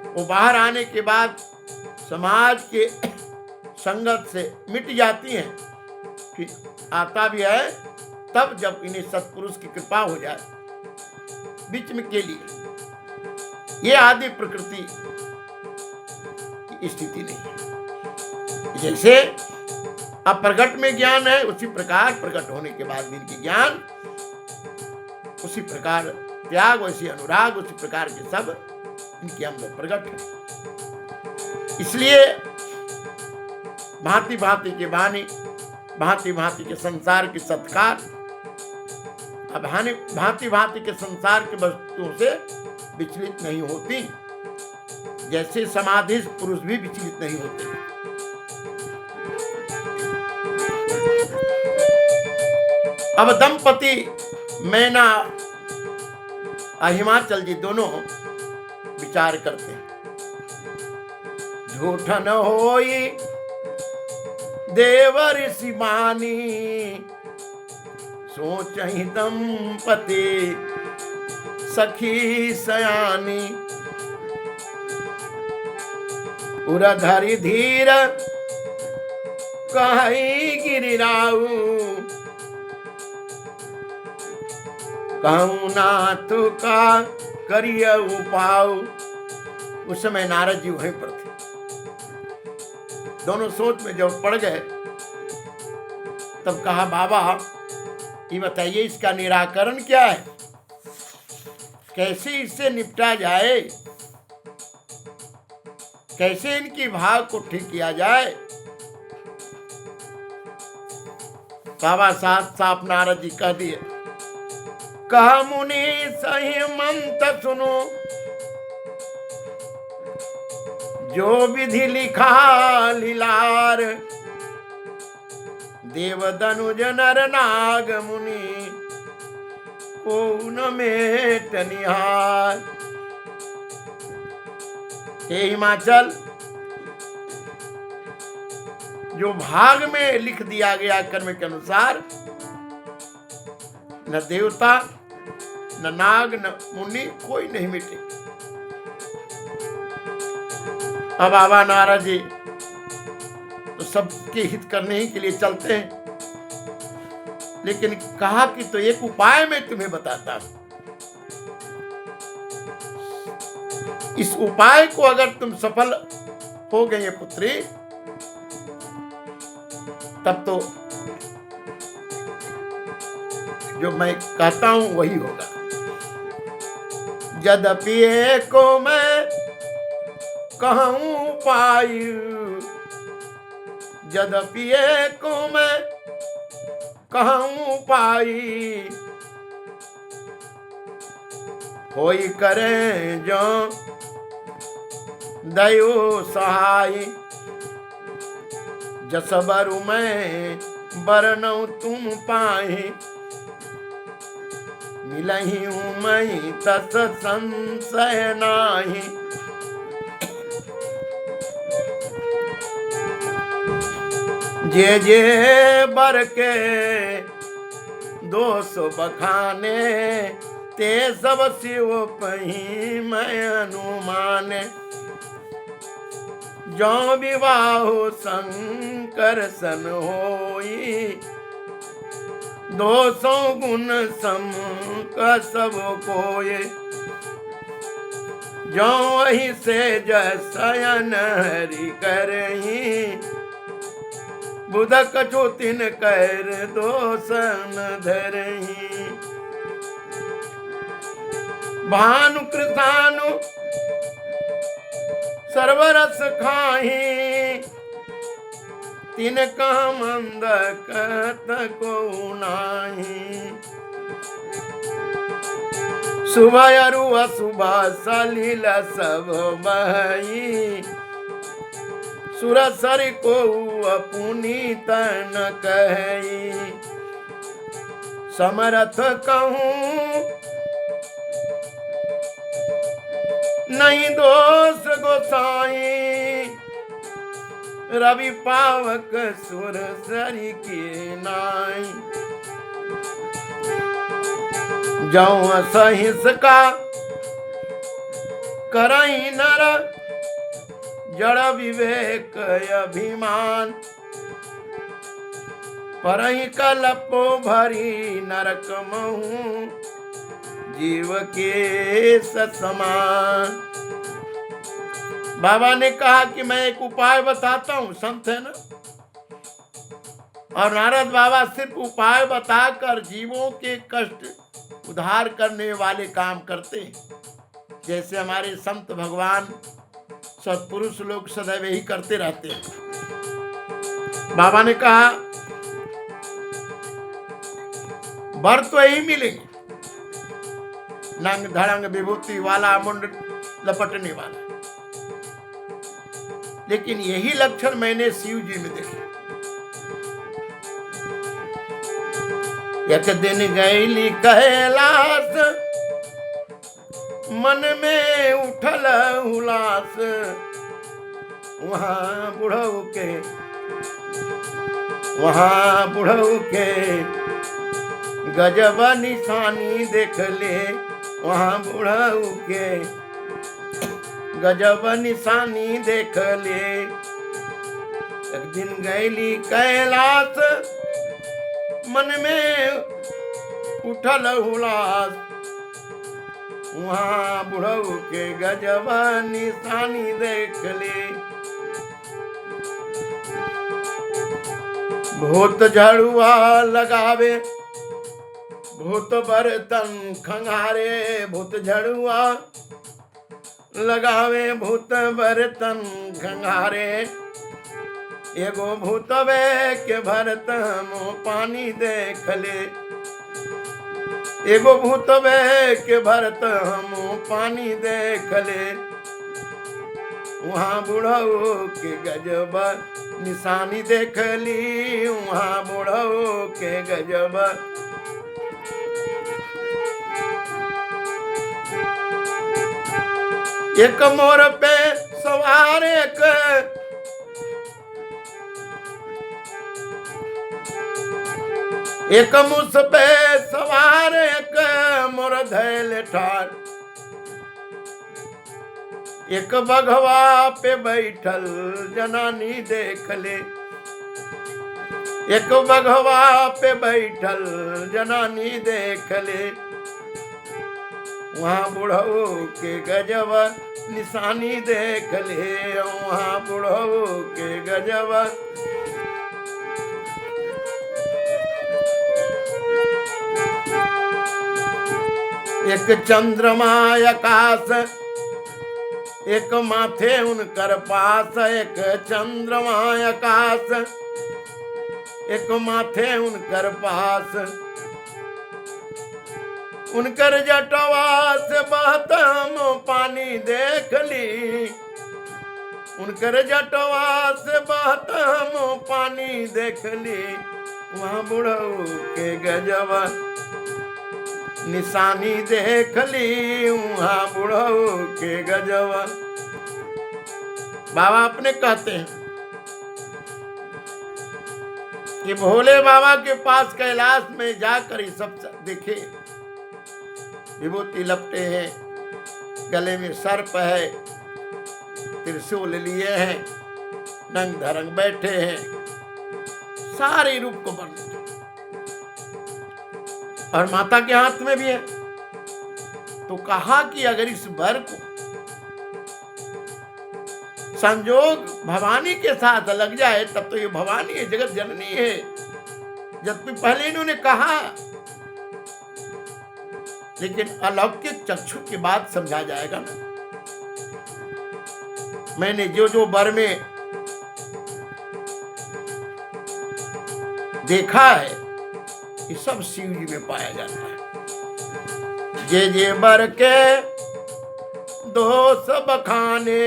वो बाहर आने के बाद समाज के संगत से मिट जाती हैं। फिर आता भी है तब जब इन्हें सत्पुरुष की कृपा हो जाए बीच में के लिए। ये आदि प्रकृति की स्थिति नहीं है। जैसे अब प्रकट में ज्ञान है, उसी प्रकार प्रकट होने के बाद भी इनकी ज्ञान, उसी प्रकार त्याग, वैसी अनुराग, उसी प्रकार के सब इनके अंदर प्रकट है। इसलिए भांति भांति के वाणी, भांति भांति के संसार के सत्कार, अब भांति भांति के संसार के वस्तुओं से विचलित नहीं होती, जैसे समाधि पुरुष भी विचलित नहीं होते। अब दंपति मैना हिमाचल जी दोनों विचार करते हैं। झूठ न होई देवर सिमानी, सोच ही दंपति सखी सयानी। उरधरि धीर कहीं गिरिराऊ, कहूँ नाथ का करिय उपाऊ। उस समय नारद जी वहीं पर थे। दोनों सोच में जब पड़ गए तब कहा, बाबा ये बताइए इसका निराकरण क्या है, कैसे इससे निपटा जाए, कैसे इनकी भाव को ठीक किया जाए। बाबा साफ साफ नारद जी कह दिए, कहा मुनि सही मंत सुनो, जो विधि लिखा लीलार। देव दनुज नर नाग मुनि को न मेट निहार। हे हिमाचल, जो भाग में लिख दिया गया कर्म के अनुसार, न देवता न नाग न मुनि कोई नहीं मिटे। अब बाबा नारद जी तो सबके हित करने ही के लिए चलते हैं, लेकिन कहा कि तो एक उपाय मैं तुम्हें बताता हूं, इस उपाय को अगर तुम सफल हो गए पुत्री, तब तो जो मैं कहता हूं वही होगा। यद्यपि को मैं कहूं पाई, यद्यपि को मैं कहूं पाई, होई करे जो दयो सहाय। जस बरु मैं बरनऊ तुम पाए, मिलही हूँ मैं तस संशय नाही। जे जे बर के दोष बखाने, ते सब शिव पही मैं अनुमाने। जो विवाह शंकर सन होई, दोषों गुण सम का सब कोय। जो वही से जयन हरि करही, बुध कछु तिन कर दोषन धरही। भानु कृतानु सर्वरस खाही, तिनका मंद कत को नाही। सुबह अरु अशुभ सलिल सब बहई, सुरसर को पुनीत न कही। समरथ कहूँ नहीं दोष गोसाई, रवि पावक सुर सरी के नाई। जाऊं असहिस का करई नर, जड़ विवेक अभिमान। परही कलपो भरी नरक महू, जीव के समान। बाबा ने कहा कि मैं एक उपाय बताता हूं, संत है ना, और नारद बाबा सिर्फ उपाय बताकर जीवों के कष्ट उद्धार करने वाले काम करते हैं, जैसे हमारे संत भगवान सत्पुरुष लोग सदैव यही करते रहते हैं। बाबा ने कहा वर तो यही मिलेंगे, नंग धड़ंग विभूति वाला, मुंड लपटने वाला, लेकिन यही लक्षण मैंने शिव जी में देखे। एक दिन गईली कैलाश, मन में उठल हुलास। वहाँ बुढ़ऊ के गजब निशानी देख ले। वहाँ बुढ़ऊ के गजब निशानी देख ले। एक दिन गईली कैलाश, मन में उठल हुलास। वहाँ बुढ़ऊ के गजब निशानी देख ले। भूत झाड़ुआ लगावे, भूत बर्तन खंगारे। भूत झाड़ुआ लगावे, भूत बर्तन खंगारे। एगो भूतवे के भरत मुँह पानी देख ले। एगो भूतवे के भरत मुँह पानी देख ले। वहाँ बुढ़ऊ के गजब निशानी देख ली वहां बुढ़ऊ के गजब। एक मोर पे सवार एक मुस पे सवार एक मोर धैल ठार। एक बघवा पे बैठल जनानी देख ले। एक बघवा पे बैठल जनानी देख ले वहां बुढ़ऊ के गजब। निशानी देख ले वहां बुढ़ऊ के गजब। एक चंद्रमा आकाश एक माथे उनकर पास। एक चंद्रमा आकाश एक माथे उनकर पास। उनकर जटवा से बहता पानी देख ली। उनकर जटवा से बहता पानी देख ली वहां बुढ़ऊ के गजब। निशानी देख ली वहां बुढ़ऊ के गजब। बाबा अपने कहते हैं कि भोले बाबा के पास कैलाश में जाकर ये सब देखे। विभूति लपटे हैं, गले में सर्प है, त्रिशूल लिए हैं, नंग धरंग बैठे हैं, सारे रूप को वर्णन। और माता के हाथ में भी है। तो कहा कि अगर इस वर को संजोग भवानी के साथ लग जाए तब तो ये भवानी है, जगत जननी है। जबकि पहले इन्होंने कहा, लेकिन अलौकिक चक्षु की बात समझा जाएगा ना। मैंने जो जो वर में देखा है ये सब शिव जी में पाया जाता है। जे बर के दो सब खाने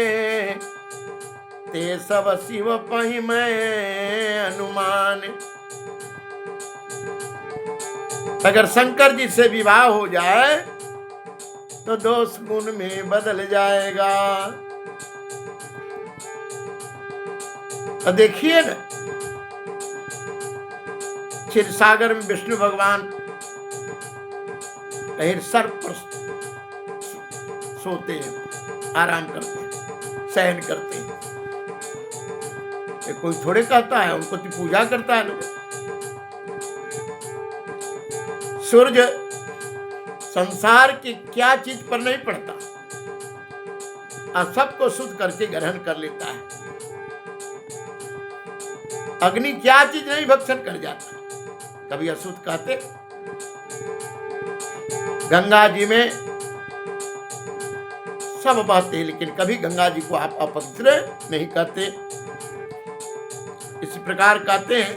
ते सब शिव पहि में अनुमान। अगर शंकर जी से विवाह हो जाए तो दोष गुण में बदल जाएगा। तो देखिए ना, क्षीर सागर में विष्णु भगवान कहीं सर्प पर सोते हैं, आराम करते हैं, शयन करते हैं। कोई थोड़े कहता है, उनको तो पूजा करता है लोग। सूर्य संसार की क्या चीज पर नहीं पड़ता और सबको शुद्ध करके ग्रहण कर लेता है। अग्नि क्या चीज नहीं भक्षण कर जाता। कभी अशुद्ध कहते, गंगा जी में सब बहते, लेकिन कभी गंगा जी को आप अपवित्र नहीं कहते। इस प्रकार कहते हैं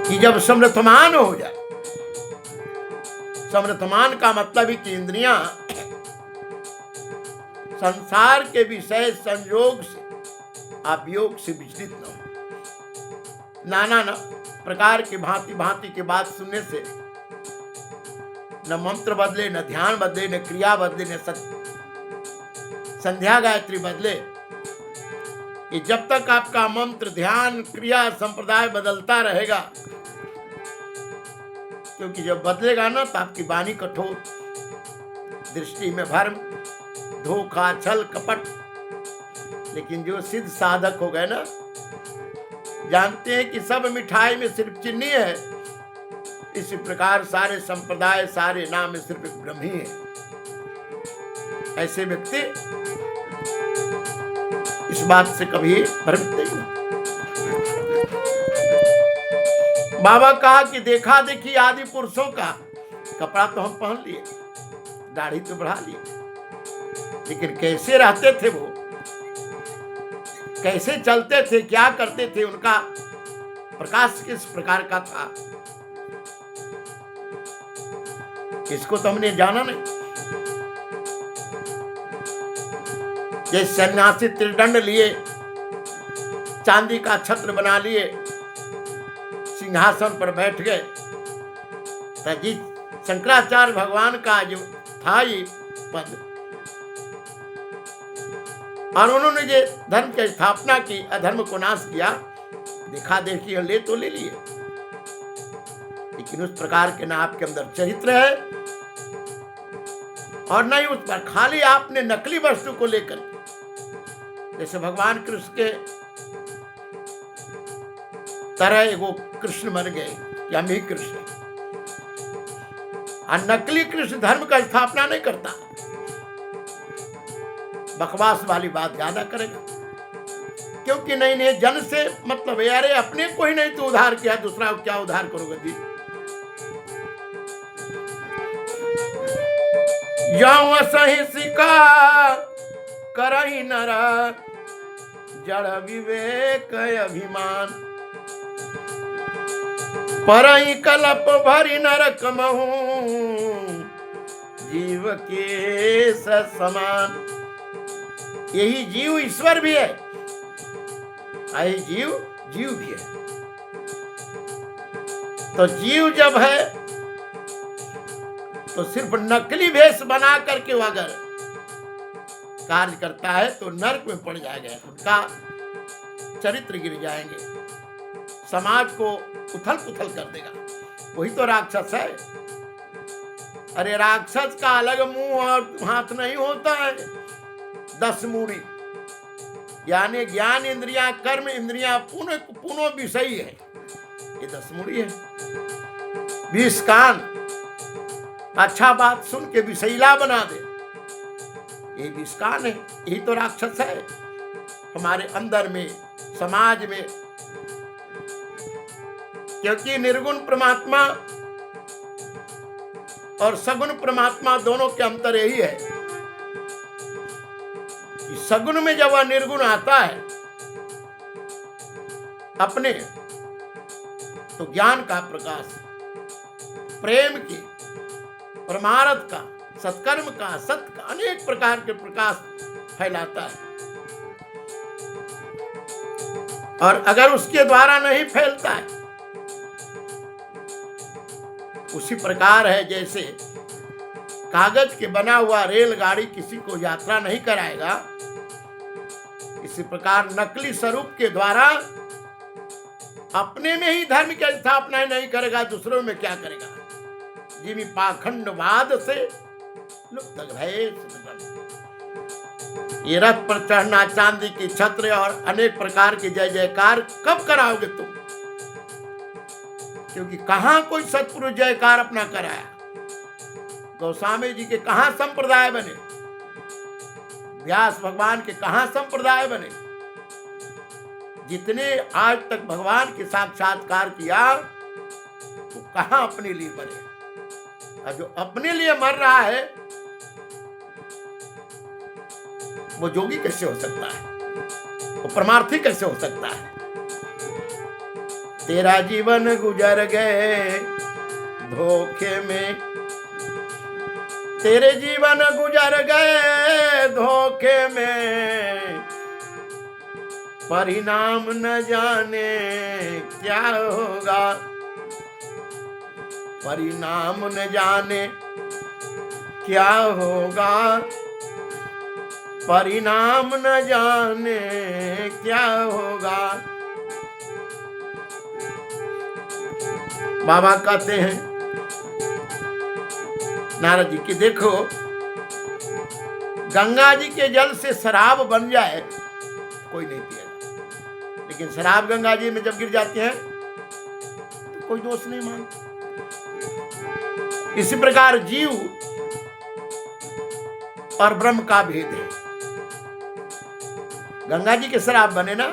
कि जब समृद्धमान हो जाए, समृद्धमान का मतलब ही कि इंद्रियां संसार के विषय संयोग से अभियोग से विचलित न हो। नाना न प्रकार की भांति भांति की बात सुनने से न मंत्र बदले, न ध्यान बदले, न क्रिया बदले, न संध्या गायत्री बदले। कि जब तक आपका मंत्र, ध्यान, क्रिया, संप्रदाय बदलता रहेगा, क्योंकि जब बदलेगा ना तो आपकी वाणी कठोर, दृष्टि में भ्रम, धोखा, छल, कपट। लेकिन जो सिद्ध साधक हो गए ना, जानते हैं कि सब मिठाई में सिर्फ चीनी है। इसी प्रकार सारे संप्रदाय, सारे नाम में सिर्फ एक ब्रह्म ही है। ऐसे व्यक्ति इस बात से कभी भ्रमित नहीं। बाबा कहा कि देखा देखी आदि पुरुषों का कपड़ा तो हम पहन लिए, दाढ़ी तो बढ़ा लिए, लेकिन कैसे रहते थे वो, कैसे चलते थे, क्या करते थे, उनका प्रकाश किस प्रकार का था, इसको तो हमने जाना नहीं। ये सन्यासी त्रिदंड लिए, चांदी का छत्र बना लिए, सिंहासन पर बैठ गए। तो जी शंकराचार्य भगवान का जो था ये पद, और उन्होंने जो धर्म की स्थापना की, अधर्म को नाश किया, देखा देखी ले तो ले लिए, लेकिन उस प्रकार के ना आपके अंदर चरित्र है और न ही उस पर, खाली आपने नकली वस्तु को लेकर, जैसे भगवान कृष्ण के तरह वो कृष्ण बन गए कि हम ही कृष्ण, और नकली कृष्ण धर्म का स्थापना नहीं करता, बकवास वाली बात ज्यादा करेगा, क्योंकि नहीं नहीं जन से मतलब है, अरे अपने को ही नहीं तो उद्धार किया, दूसरा को क्या उद्धार करोगे जी। यौ सही सिका करही नर जड़ विवेक अभिमान, परही कलप भरी नरक महू जीव के समान। यही जीव ईश्वर भी है, यही जीव जीव भी है। तो जीव जब है तो सिर्फ नकली भेष बना करके वो अगर कार्य करता है तो नरक में पड़ जाएगा, उनका चरित्र गिर जाएंगे, समाज को उथल पुथल कर देगा। वही तो राक्षस है। अरे राक्षस का अलग मुंह और हाथ नहीं होता है, 10 मूड़ी, यानी ज्ञान इंद्रिया, कर्म इंद्रिया, पुनः विषयी है, ये 10 मूड़ी है। 20 कान, अच्छा बात सुन के विषैला बना दे, ये 20 कान है। यही तो राक्षस है हमारे अंदर में, समाज में। क्योंकि निर्गुण परमात्मा और सगुण परमात्मा दोनों के अंतर यही है कि सगुण में जब वह निर्गुण आता है अपने, तो ज्ञान का प्रकाश, प्रेम की, परमार्थ का, सत्कर्म का, सत्य का, अनेक प्रकार के प्रकाश फैलाता है। और अगर उसके द्वारा नहीं फैलता है, उसी प्रकार है जैसे कागज के बना हुआ रेलगाड़ी किसी को यात्रा नहीं कराएगा, इसी प्रकार नकली स्वरूप के द्वारा अपने में ही धर्म की स्थापना नहीं करेगा, दूसरों में क्या करेगा। जिमी पाखंडवाद से लुप्त भय। ये रथ पर चढ़ना, चांदी की छत्र और अनेक प्रकार की जय जयकार कब कराओगे तुम? क्योंकि कहां कोई सत्पुरुष जयकार अपना कराया? गोस्वामी जी के कहां संप्रदाय बने? व्यास भगवान के कहां संप्रदाय बने? जितने आज तक भगवान के साक्षात्कार किया वो कहां अपने लिए बने? और जो अपने लिए मर रहा है वो जोगी कैसे हो सकता है? वो परमार्थी कैसे हो सकता है? तेरा जीवन गुजर गए धोखे में, तेरे जीवन गुजर गए धोखे में, परिणाम न जाने क्या होगा, परिणाम न जाने क्या होगा, परिणाम न जाने क्या होगा। बाबा कहते हैं नारद जी की, देखो गंगा जी के जल से शराब बन जाए कोई नहीं पिएगा, लेकिन शराब गंगा जी में जब गिर जाती है तो कोई दोष नहीं मानता। इसी प्रकार जीव और ब्रह्म का भेद है। गंगा जी के शराब बने ना,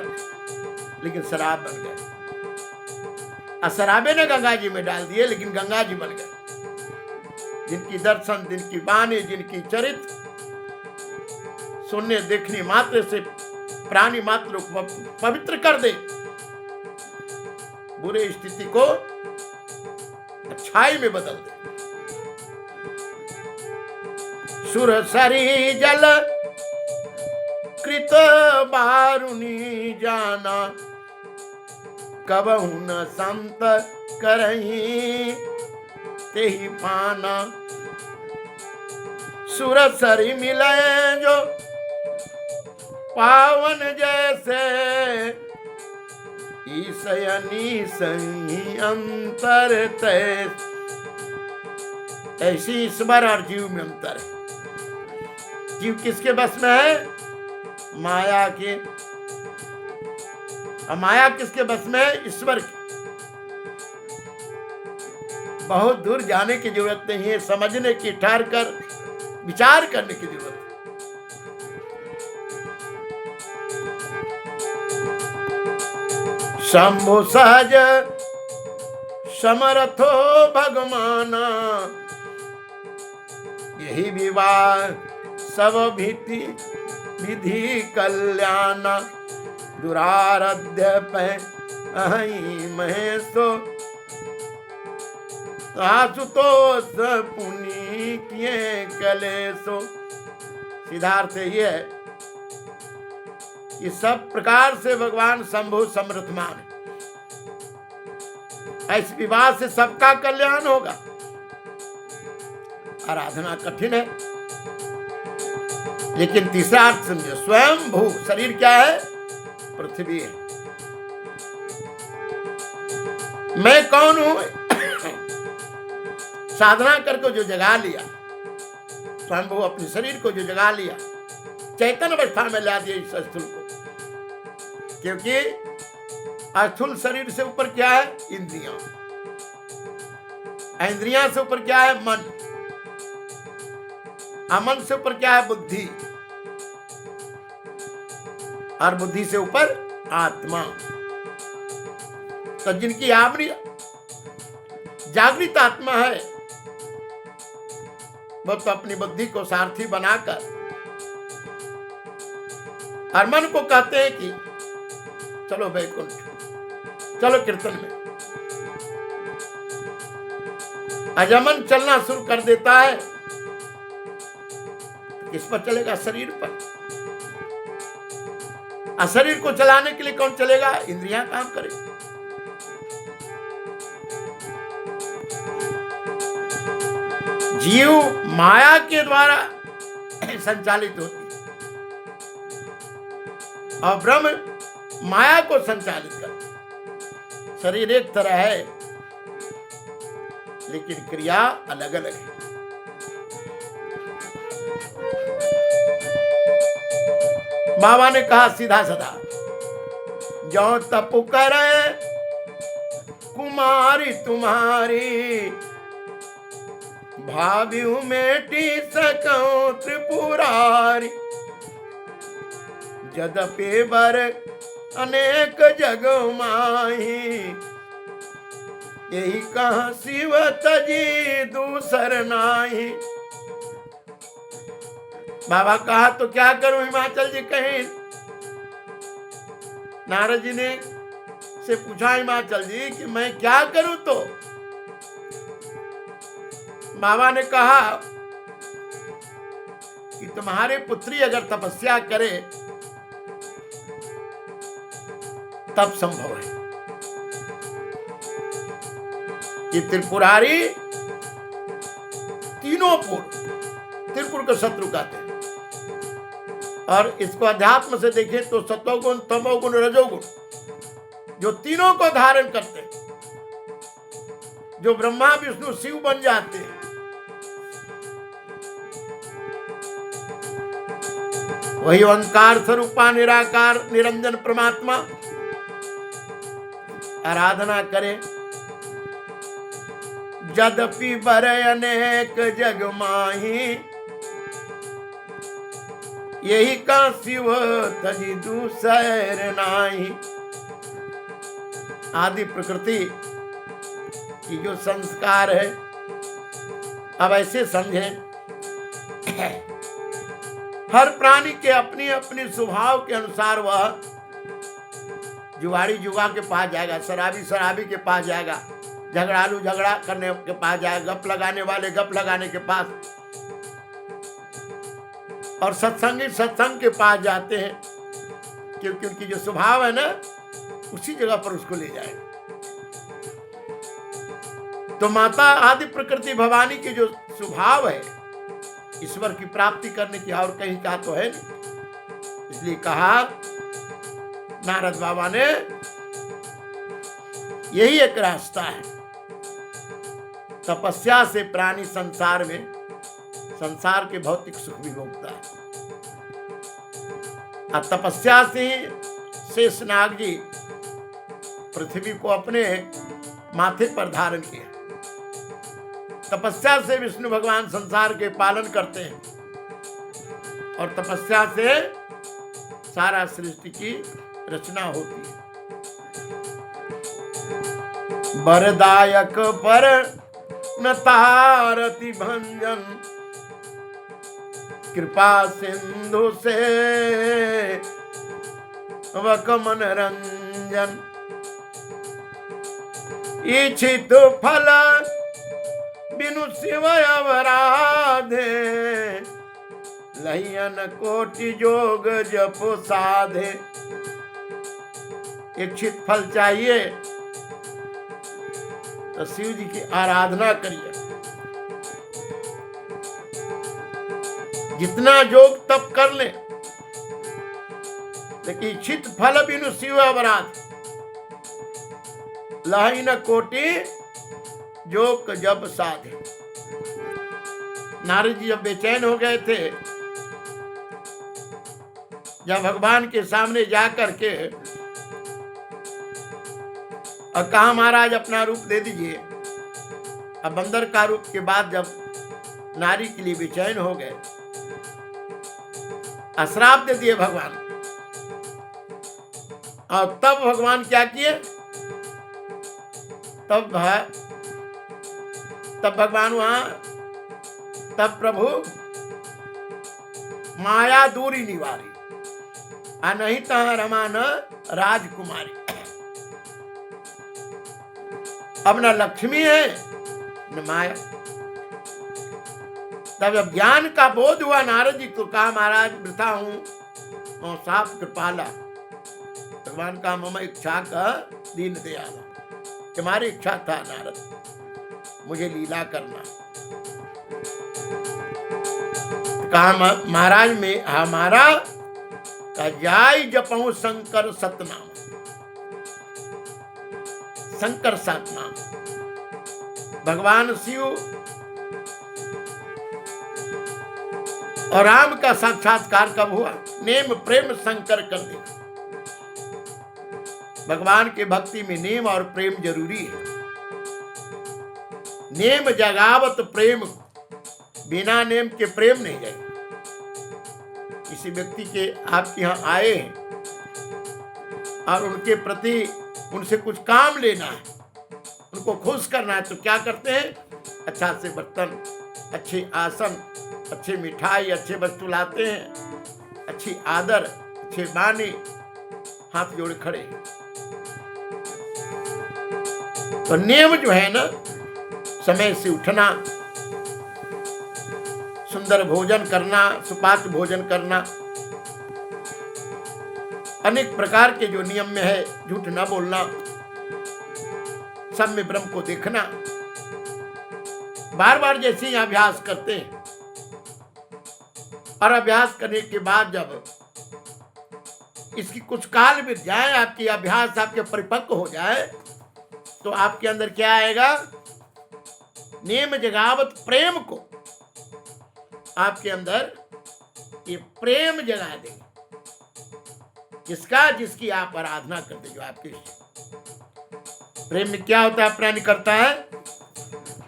लेकिन शराब बन गए, शराबे ने गंगा जी में डाल दिए, लेकिन गंगा जी बन गए। जिनकी दर्शन, जिनकी वाणी, जिनकी चरित्र सुनने देखने मात्र से प्राणी मात्र को पवित्र कर दे, बुरे स्थिति को अच्छाई में बदल दे। सुर सरी जल बारुनी जाना, कबहु न संत करही तेहि पाना। सुरसरी मिले जो पावन जैसे, ईसयनी सही अंतर तैसे। ऐसी ईश्वर और जीव में अंतर है। जीव किसके बस में है? माया के। और माया किसके बस में है? ईश्वर के। बहुत दूर जाने की जरूरत नहीं है, समझने की, ठहर कर विचार करने की जरूरत है। शंभु सहज समर्थो भगवाना, यही विवाह सब भीति विधि कल्याण। दुराराध्य अहि महेशो, आशुतोष पुनि किए कलेशो। सिद्धार्थ ये है कि सब प्रकार से भगवान शंभु समृद्धमान है। इस विवाह से सबका कल्याण होगा। आराधना कठिन है, लेकिन तीसरा अर्थ समझो। स्वयं भू शरीर क्या है? पृथ्वी है। मैं कौन हूं? साधना करके जो जगा लिया, स्वयं भू अपने शरीर को जो जगा लिया, चैतन्य अवस्था में ला दिया इस स्थूल को। क्योंकि स्थूल शरीर से ऊपर क्या है? इंद्रियां। इंद्रियां से ऊपर क्या है? मन। मन से ऊपर क्या है? बुद्धि। और बुद्धि से ऊपर आत्मा। तो जिनकी जागृत आत्मा है, वो तो अपनी बुद्धि को सारथी बनाकर और मन को कहते हैं कि चलो वैकुंठ, चलो कीर्तन में। अजमन चलना शुरू कर देता है, तो किस पर चलेगा? शरीर पर। और शरीर को चलाने के लिए कौन चलेगा? इंद्रियां काम करेगी। जीव माया के द्वारा संचालित होती है और ब्रह्म माया को संचालित करता है। शरीर एक तरह है, लेकिन क्रिया अलग अलग है। बाबा ने कहा सीधा साधा, जो तप करे कुमारी तुम्हारी, भाव्यू मेटी सकूं त्रिपुरारी। यद्यपि बर अनेक जग माही, यही कहा शिव तजी दूसर नाही। बाबा कहा तो क्या करूं हिमाचल जी? कहीं नारद जी ने से पूछा हिमाचल जी कि मैं क्या करूं? तो बाबा ने कहा कि तुम्हारे पुत्री अगर तपस्या करे तब संभव है। ये त्रिपुरारी तीनों त्रिपुर के शत्रु कहते हैं। और इसको अध्यात्म से देखें तो सत्वगुण, तमोगुण, रजोगुण, जो तीनों को धारण करते हैं, जो ब्रह्मा विष्णु शिव बन जाते हैं। वही ओंकार स्वरूपा निराकार निरंजन परमात्मा आराधना करे। यद्यपि बर अनेक जग माही, यही का शिव तजी दूसर नाही। आदि प्रकृति की जो संस्कार है, अब ऐसे समझें, हर प्राणी के अपनी अपनी स्वभाव के अनुसार वह जुआरी जुआ के पास जाएगा, शराबी शराबी के पास जाएगा, झगड़ालू झगड़ा करने के पास जाएगा, गप लगाने वाले गप लगाने के पास, और सत्संगी सत्संग के पास जाते हैं। क्योंकि उनकी जो स्वभाव है ना उसी जगह पर उसको ले जाएगा। तो माता आदि प्रकृति भवानी की जो स्वभाव है ईश्वर की प्राप्ति करने की और कहीं का तो है नहीं। इसलिए कहा नारद बाबा ने यही एक रास्ता है, तपस्या से प्राणी संसार संसार के भौतिक सुख भी भोगता है। और तपस्या से शेषनाग जी पृथ्वी को अपने माथे पर धारण किया। तपस्या से विष्णु भगवान संसार के पालन करते हैं और तपस्या से सारा सृष्टि की रचना होती है। वरदायक पर न तारति भंजन, कृपा सिंधु से वकमन रंजन, इच्छित फल बिनु शिव अवराधे, लहियन कोटि जोग जप साधे। इच्छित फल चाहिए तो शिव जी की आराधना करिए। जितना योग तप कर ले, लेकिन इच्छित फल बिनु शिव अवराध, लहियन कोटि जोग जब साधे। नारद जी जब बेचैन हो गए थे, जब भगवान के सामने जा करके और कहा महाराज अपना रूप दे दीजिए। अब बंदर का रूप के बाद जब नारी के लिए बेचैन हो गए, श्राप दे दिए भगवान। और तब भगवान क्या किए, तब भगवान वहां, तब प्रभु माया दूरी निवारी, आ नहीं तह रमान राजकुमारी। अब न लक्ष्मी है न माया। तब जब ज्ञान का बोध हुआ नारद जी को, कहा महाराज वृथा हूं साफ कृपाला। भगवान का मम इच्छा का दीन दयाला, तुम्हारी इच्छा था नारद मुझे लीला करना। कहा महाराज में हमारा का जाय जपऊं शंकर सतनाम, शंकर सतनाम। भगवान शिव और राम का साक्षात्कार कब हुआ, नेम प्रेम शंकर कर दिया। भगवान के भक्ति में नेम और प्रेम जरूरी है। नेम जगावत प्रेम, बिना नेम के प्रेम नहीं जाएगा। किसी व्यक्ति के आपके यहाँ आए हैं और उनके प्रति उनसे कुछ काम लेना है, उनको खुश करना है, तो क्या करते हैं, अच्छा से बर्तन, अच्छे आसन, अच्छे मिठाई, अच्छे वस्तु लाते हैं, अच्छी आदर, अच्छे बानी, हाथ जोड़े खड़े। तो नियम जो है ना, समय से उठना, सुंदर भोजन करना, सुपाच्य भोजन करना, अनेक प्रकार के जो नियम में है, झूठ न बोलना, सब में ब्रह्म को देखना, बार बार जैसे ही अभ्यास करते हैं। और अभ्यास करने के बाद जब इसकी कुछ काल बीत जाए, आपकी अभ्यास आपके परिपक्व हो जाए, तो आपके अंदर क्या आएगा, नेम जगावत प्रेम को आपके अंदर ये प्रेम जगा देंगे। जिसका जिसकी आप आराधना करते, जो आपके प्रेम में क्या होता है, प्रेम करता है,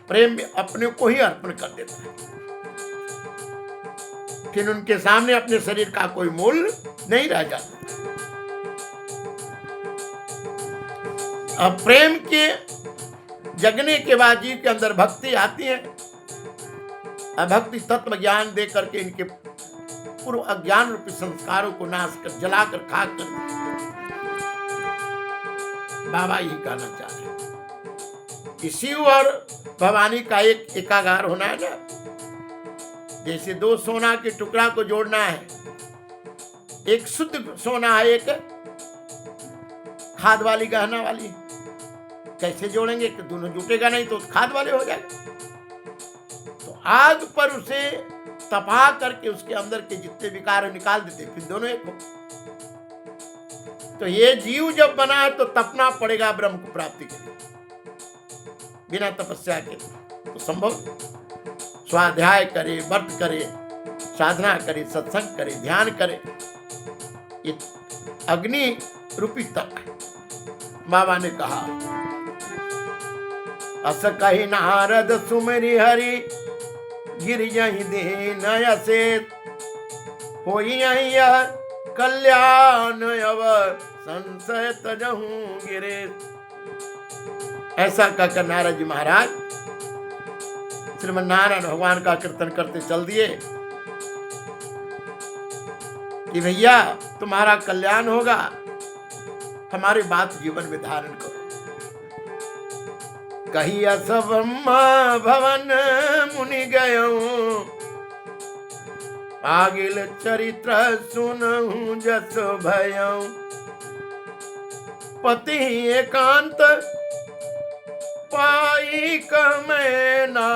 प्रेम में अपने को ही अर्पण कर देता है। फिर उनके सामने अपने शरीर का कोई मूल्य नहीं रह जाता। अब प्रेम के जगने के बाद जीव के अंदर भक्ति आती है। भक्ति तत्व ज्ञान दे करके इनके पूर्व अज्ञान रूपी संस्कारों को नाश कर, जलाकर, खाक कर। बाबा यही कहना चाह रहे हैं कि शिव और भवानी का एक एकागार होना है ना। जैसे दो सोना के टुकड़ा को जोड़ना है एक शुद्ध सोना है, एक खाद वाली गहना वाली। कैसे जोड़ेंगे कि दोनों जुटेगा नहीं तो खाद वाले हो जाएगा। तो आग पर उसे तपा करके उसके अंदर के जितने विकार निकाल देते, फिर दोनों एक हो। तो ये जीव जब बना है तो तपना पड़ेगा ब्रह्म को प्राप्ति के लिए। बिना तपस्या के तो संभव। स्वाध्याय करे, व्रत करे, साधना करे, सत्संग करे, ध्यान करे, ये अग्नि रूपी तप है। बाबा ने कहा, अस कही नारद सुमरि हरि, गिर यही दीन असेत, होई यह कल्याण अव संशय तजहूं गिरे। ऐसा कहकर नारद जी महाराज श्रीमन नारायण भगवान का कीर्तन करते चल दिए कि भैया तुम्हारा कल्याण होगा, हमारी बात जीवन में धारण करो। कहिया सब भवन मुनि गयो, आगिल चरित्र सुनहु जस भयऊ, पति एकांत पाई कमैना,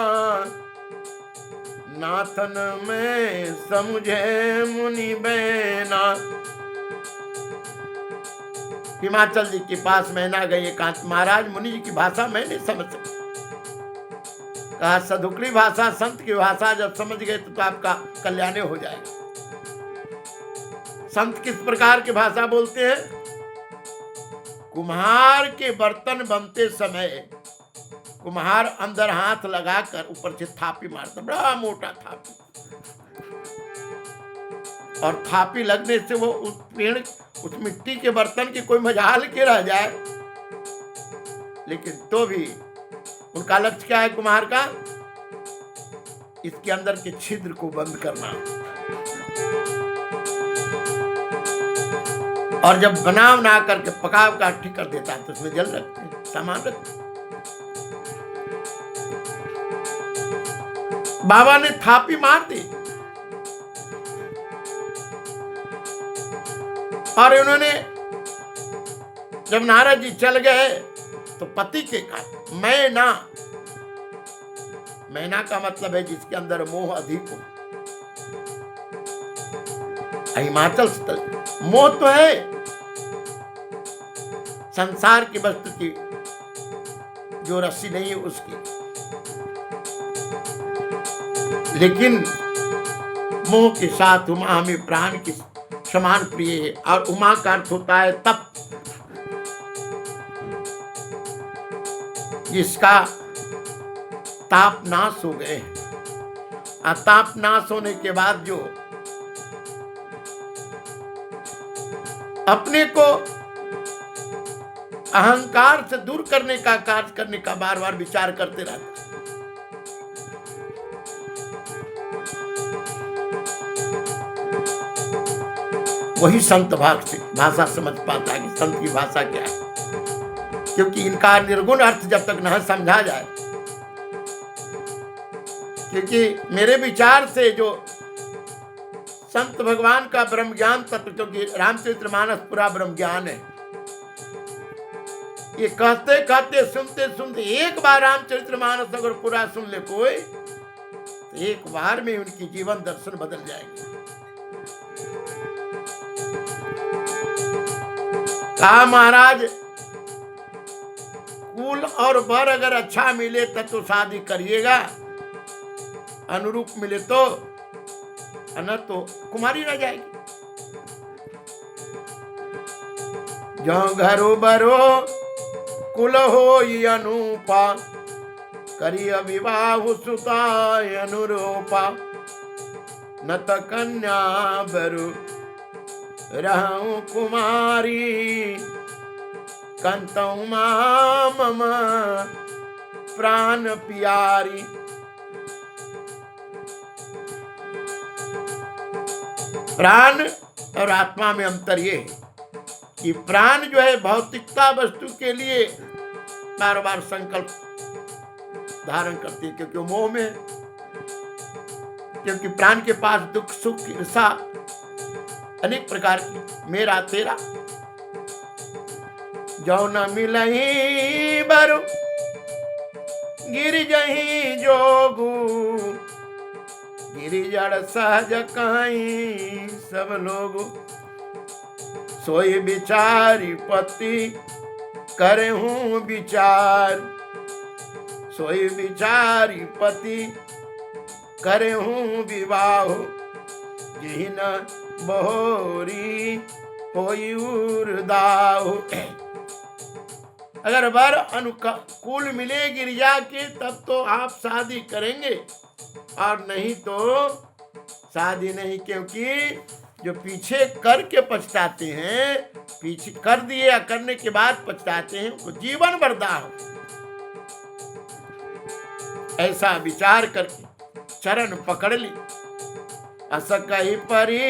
नाथन में समुझे मुनि बैना। हिमाचल जी के पास मैना गए एकांत। महाराज मुनि जी की भाषा मैं नहीं समझ सकता। कहा सदुकड़ी भाषा, संत की भाषा जब समझ गए तो आपका कल्याण हो जाएगा। संत किस प्रकार की भाषा बोलते हैं? कुम्हार के बर्तन बनते समय कुम्हार अंदर हाथ लगाकर ऊपर से थापी मारता, बड़ा मोटा थापी, और थापी लगने से वो उस पेड़, उस मिट्टी के बर्तन की कोई मजाल के रह जाए, लेकिन तो भी उनका लक्ष्य क्या है कुम्हार का? इसके अंदर के छिद्र को बंद करना। और जब बना करके पका ठीक कर देता है तो उसमें जल रखते हैं, सामान रखते हैं। बाबा ने थापी मार दी और उन्होंने, जब नारद जी चल गए तो पति के कहा मैना, मैना का मतलब है जिसके अंदर मोह अधिक हो। हिमाचल स्थल मोह तो है संसार की वस्तु की, जो रस्सी नहीं है उसकी, लेकिन मोह के साथ उमा हमें प्राण की समान प्रिय है। और उमा का अर्थ होता है तप, जिसका ताप नाश हो गए। ताप नाश होने के बाद जो अपने को अहंकार से दूर करने का कार्य करने का बार बार विचार करते रहता है। वही संत भाषा समझ पाता है कि संत की भाषा क्या है, क्योंकि इनका निर्गुण अर्थ जब तक न समझा जाए। क्योंकि मेरे विचार से जो संत भगवान का ब्रह्म ज्ञान तत्व, क्योंकि रामचरितमानस पूरा ब्रह्म ज्ञान है, ये कहते कहते सुनते सुनते एक बार रामचरितमानस अगर पूरा सुन ले कोई, तो एक बार में उनकी जीवन दर्शन बदल जाएंगे। कहा महाराज कुल और वर अगर अच्छा मिले तब तो शादी करिएगा, अनुरूप मिले तो, न तो कुमारी रह जाएगी। जो घरो बरो कुल हो अनुपा, करिय विवाह सुताय अनुरूपा, न त कन्या बरु रहूं कुमारी, कंतौ मम प्राण प्यारी। प्राण और आत्मा में अंतर ये है कि प्राण जो है भौतिकता वस्तु के लिए बार बार संकल्प धारण करती है, क्योंकि वो मोह में है। क्योंकि प्राण के पास दुख सुख ईर्षा अनेक प्रकार की मेरा तेरा जो न मिलही बरु गिर जही जोगू गिरी जड़ सहज कहीं सब लोग सोई विचारी पति करे हूँ विचार सोई विचारी पति करे हूँ विवाह जिन बहोरी होई उर्दाहु। अगर वर अनुकूल मिले गिरिजा के तब तो आप शादी करेंगे और नहीं तो शादी नहीं, क्योंकि जो पीछे करके पछताते हैं, पीछे कर दिए या करने के बाद पछताते हैं, उनको जीवन बर्दाह हो। ऐसा विचार करके चरण पकड़ ली। अस कही परी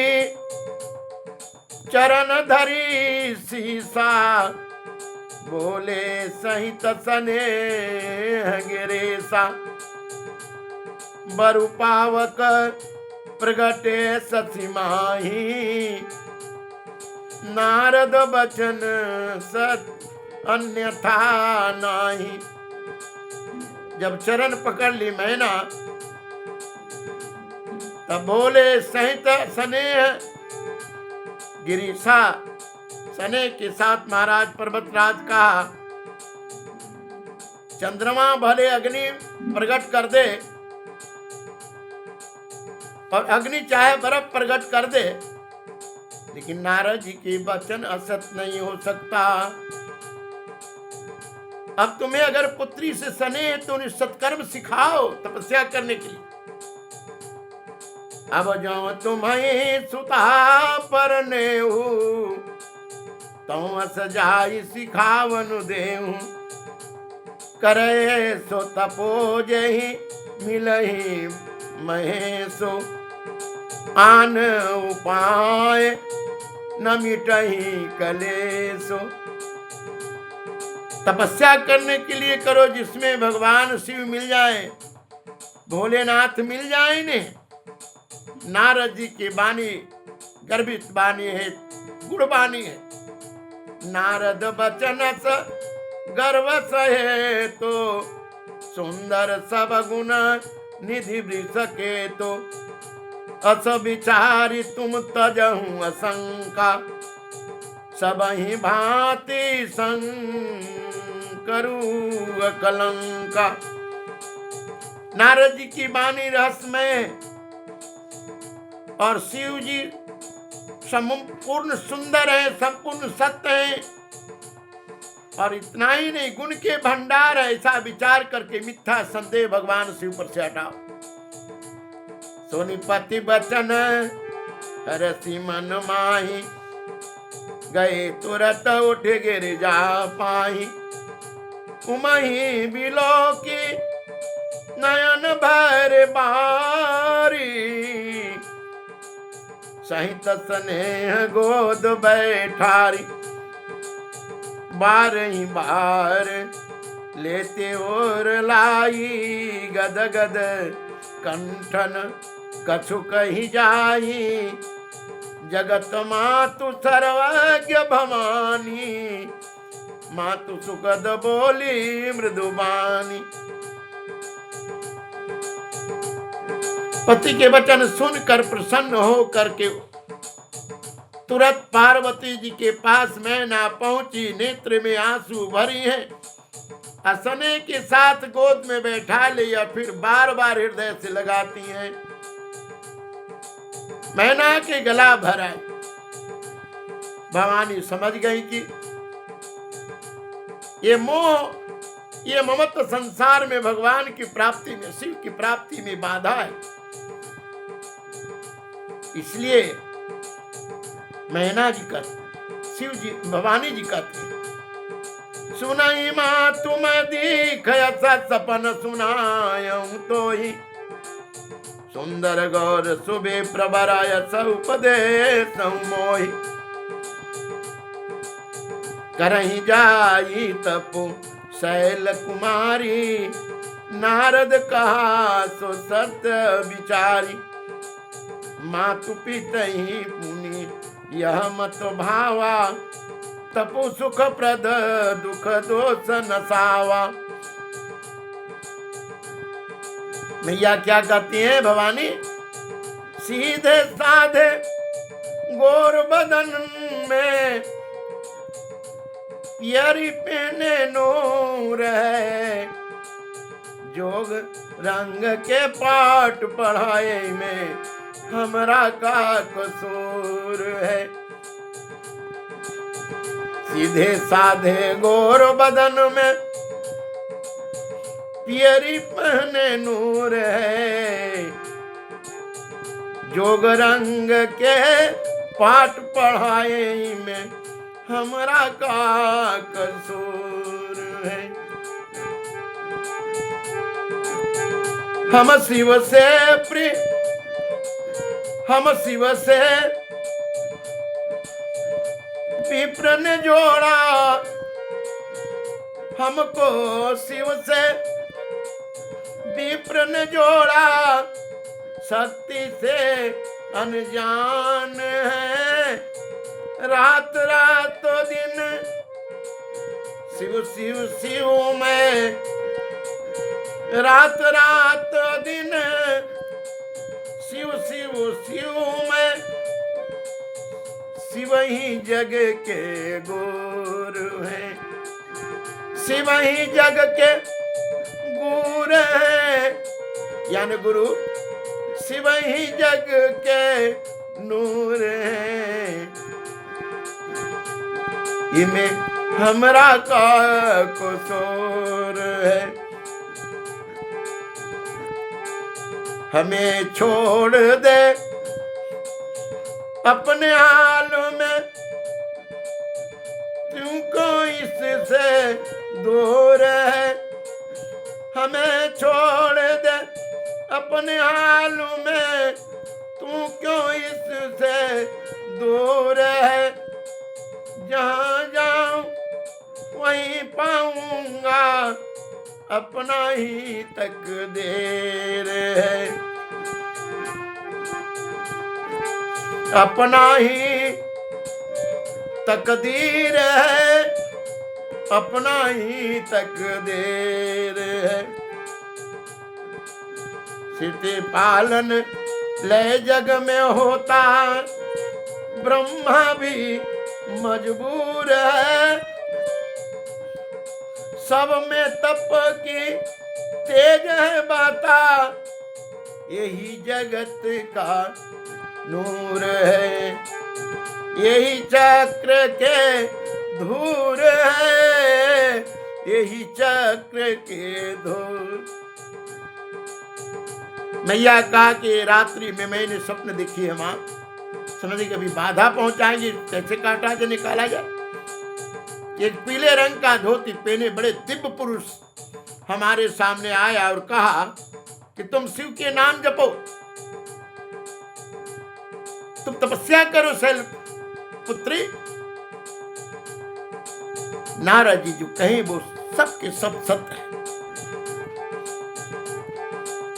चरण धरी सीसा बोले सहित सने गिरेसा बरु पावक प्रगटे सती माही नारद बचन सत अन्यथा नाही। जब चरण पकड़ ली मैना तब बोले सहित स्नेह गिरीशा, स्नेह के साथ महाराज पर्वतराज का चंद्रमा भले अग्नि प्रकट कर दे और अग्नि चाहे बर्फ प्रकट कर दे, लेकिन नारद जी के वचन असत नहीं हो सकता। अब तुम्हें अगर पुत्री से स्नेह तो उन्हें सत्कर्म सिखाओ तपस्या करने के लिए। अब जो तुम्हें सुता पर नेहू तो सजाई सिखावन देहू करे सो तपोज ही मिलही महेशो आन उपाय न मिटही कलेशो। तपस्या करने के लिए करो जिसमें भगवान शिव मिल जाए, भोलेनाथ मिल जाए। ने नारद जी की वाणी गर्भित वाणी है, गुण वाणी है। नारद बचन गर्व सहे तो सुंदर सब गुण निधि वृष के तो अस विचारी तुम तजहु असंका सब ही भांति करू कलंका। नारद जी की वाणी रहस्यमय और शिव जी संपूर्ण सुंदर है, संपूर्ण सत्य है। और इतना ही नहीं, गुण के भंडार है। ऐसा विचार करके मिथ्या संदेह भगवान शिव पर से हटाओ। सोनीपति बचन हरसी मन माही गए तुरत उठ गिर जा पाही उमही बिलो की नयन भर बारी सहित स्नेह गोद बैठारी बार ही बार लेते और लाई गद गद कंठन कछु कही जाई जगत मातु सर्वज्ञ भवानी मातु सुखद बोली मृदुबानी। पति के वचन सुनकर प्रसन्न हो करके तुरंत पार्वती जी के पास मैना पहुंची। नेत्र में आंसू भरी है, असने के साथ गोद में बैठा लिया, फिर बार बार हृदय से लगाती हैं। मैना के गला भरा। भवानी समझ गई कि ये मोह, ये ममत्व संसार में भगवान की प्राप्ति में, शिव की प्राप्ति में बाधा है। इसलिए मैना जी का शिव जी भवानी जी कहते हैं सुनाई माँ तुम दीख सपन सुनायं तो ही सुंदर गौर सुबे प्रबराय सउपदेश मोहि करही जाई तपो शैल कुमारी नारद कहा सो सत्य विचारी मातु पितहि मुनि यह मत भावा, तपु सुख प्रद दुख दोष नसावा। मैया क्या कहती हैं भवानी? सीधे साधे गोर बदन में पियरी पहने नूर है, जोग रंग के पाठ पढ़ाए में हमरा का कसूर है। सीधे साधे गोर बदन में पियरी पहने नूर है, जोग रंग के पाठ पढ़ाए में हमरा का कसूर है। हम शिव से प्रिय, हम शिव से विप्र ने जोड़ा, हमको शिव से विप्र ने जोड़ा, शक्ति से अनजान है, रात रात दिन शिव शिव शिव में, रात रात दिन शिव शिव शिव में, शिव ही जग के गुरु हैं, शिव ही जग के गुरु हैं, यानी गुरु शिव ही जग के नूर हैं। इनमें हमरा का कसूर है। हमें छोड़ दे अपने हाल में, तुमको इससे दूर है। हमें छोड़ दे अपने हाल में, तू क्यों इससे दूर है। जहाँ जाऊं वहीं पाऊंगा, अपना ही तकदीर है, अपना ही तकदीर है, अपना ही तकदीर है। स्थिति पालन लय जग में होता, ब्रह्मा भी मजबूर है। सब में तप की तेज है बाता, यही जगत का नूर है। यही चक्र के धूर है, यही चक्र के धूर। मैया कहा कि रात्रि में मैंने स्वप्न देखी है माँ, समझे कभी बाधा पहुंचाएंगे, कैसे काटा के निकाला जाए। एक पीले रंग का धोती पहने बड़े दिव्य पुरुष हमारे सामने आया और कहा कि तुम शिव के नाम जपो, तुम तपस्या करो शैल पुत्री। नारद जी जो कहें वो सबके सब सत्य है।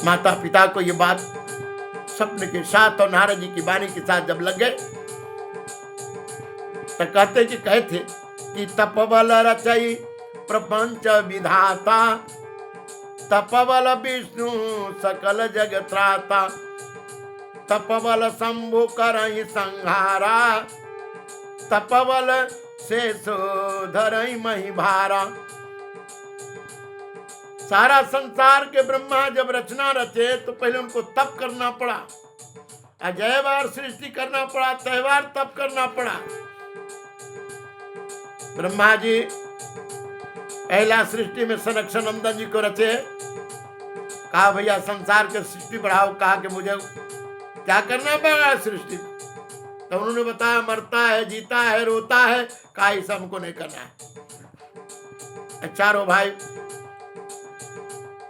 माता पिता को ये बात स्वप्न के साथ और नारद जी की वाणी के साथ जब लग गए तो कहते कि कहते कि तपबल रचई प्रपंच विधाता, तपबल विष्णु सकल जग त्राता, तपबल शंभु करई संहारा, तपबल शेषो धरई मही भारा। सारा संसार के ब्रह्मा जब रचना रचे तो पहले उनको तप करना पड़ा, अजय बार सृष्टि करना पड़ा, त्योहार तप करना पड़ा। ब्रह्मा जी पहला सृष्टि में संरक्षण नंदन जी को रचे, कहा भैया संसार के सृष्टि बढ़ाओ। कहा कि मुझे क्या करना पड़ेगा सृष्टि, तो उन्होंने बताया मरता है, जीता है, रोता है, कहा इसे हमको नहीं करना है। चारों भाई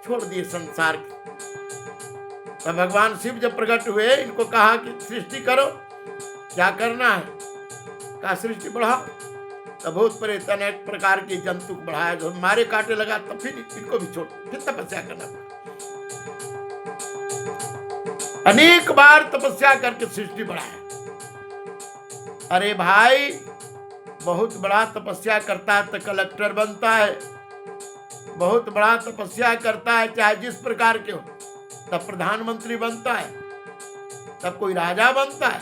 छोड़ दिए संसार के। तब भगवान शिव जब प्रकट हुए, इनको कहा कि सृष्टि करो, क्या करना है। कहा सृष्टि बढ़ाओ। तब भूत प्रेत अनेक प्रकार के जंतु को बढ़ाया, जो मारे काटे लगा, तब फिर इनको भी छोड़, फिर तपस्या करना पड़ा। अनेक बार तपस्या करके सृष्टि बढ़ाया। अरे भाई, बहुत बड़ा तपस्या करता है तो कलेक्टर बनता है, बहुत बड़ा तपस्या करता है चाहे जिस प्रकार के हो, तब प्रधानमंत्री बनता है, तब कोई राजा बनता है,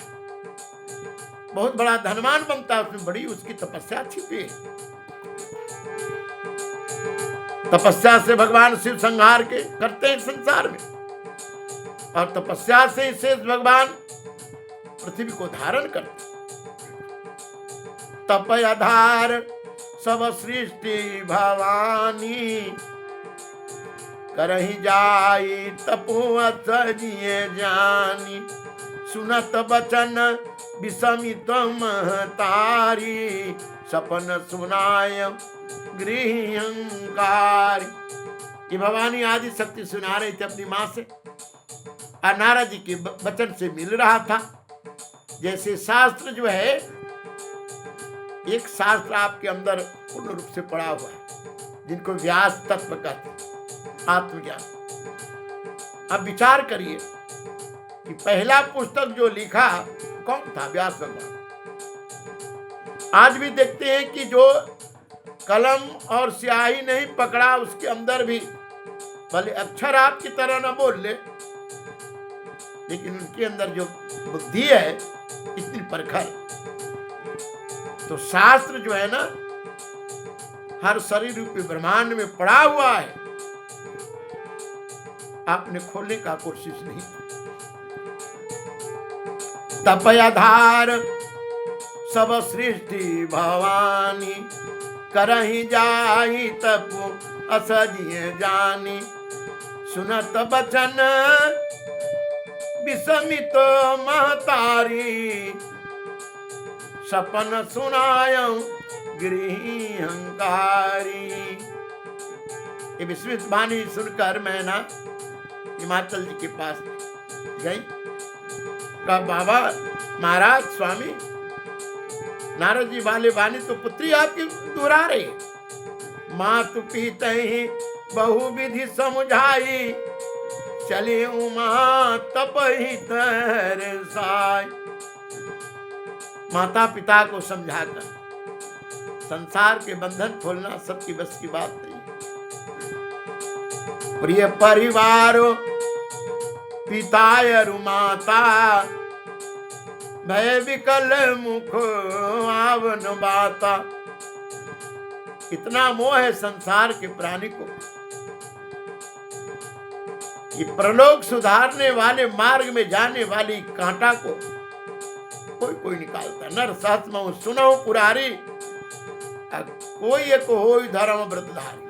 बहुत बड़ा धनवान बनता है, उसमें बड़ी उसकी तपस्या छिपी है। तपस्या से भगवान शिव संहार के करते हैं संसार में, और तपस्या से शेष भगवान पृथ्वी को धारण करते। तप आधार सब सृष्टि भवानी, करही जाई तपोअत जिए जानी। सुनत बचन विषमित महतारी, सपन सुनाय गृहंकारी। ये भवानी आदि शक्ति सुना रही थी अपनी माँ से, और नारद जी के वचन से मिल रहा था। जैसे शास्त्र जो है, एक शास्त्र आपके अंदर पूर्ण रूप से पड़ा हुआ है, जिनको व्यास तत्व कहते हैं, आत्मज्ञान। अब विचार करिए कि पहला पुस्तक जो लिखा कौन था? व्यास भगवान। आज भी देखते हैं कि जो कलम और स्याही नहीं पकड़ा, उसके अंदर भी भले अक्षर आपकी तरह न बोल ले, लेकिन उनके अंदर जो बुद्धि है इतनी प्रखर। तो शास्त्र जो है ना, हर शरीर रूपी ब्रह्मांड में पड़ा हुआ है, आपने खोलने का कोशिश नहीं की। तपयाधार सब सृष्टि भवानी, करही जाई तपु असजिए जानी। सुनत बचन विषमित महतारी, सपन सुनायं गृहंकारी। ये विस्मित वाणी सुनकर मैं ना हिमाचल जी के पास गई। कहा, बाबा महाराज स्वामी, नारद जी वाले वाणी तो पुत्री आपकी दोहरा रही। मातु पीते ही बहु विधि समझाई, चले उमा तपहि तरसाई। माता पिता को समझाकर संसार के बंधन खोलना सबकी बस की बात नहीं। प्रिय परिवार पितायरु माता, भय विकल मुख आवन बाता। इतना मोह है संसार के प्राणी को कि प्रलोक सुधारने वाले मार्ग में जाने वाली कांटा को कोई कोई निकालता। नर सहस्र महु सुनहु पुरारी, कोई एक होई धर्म व्रतधारी।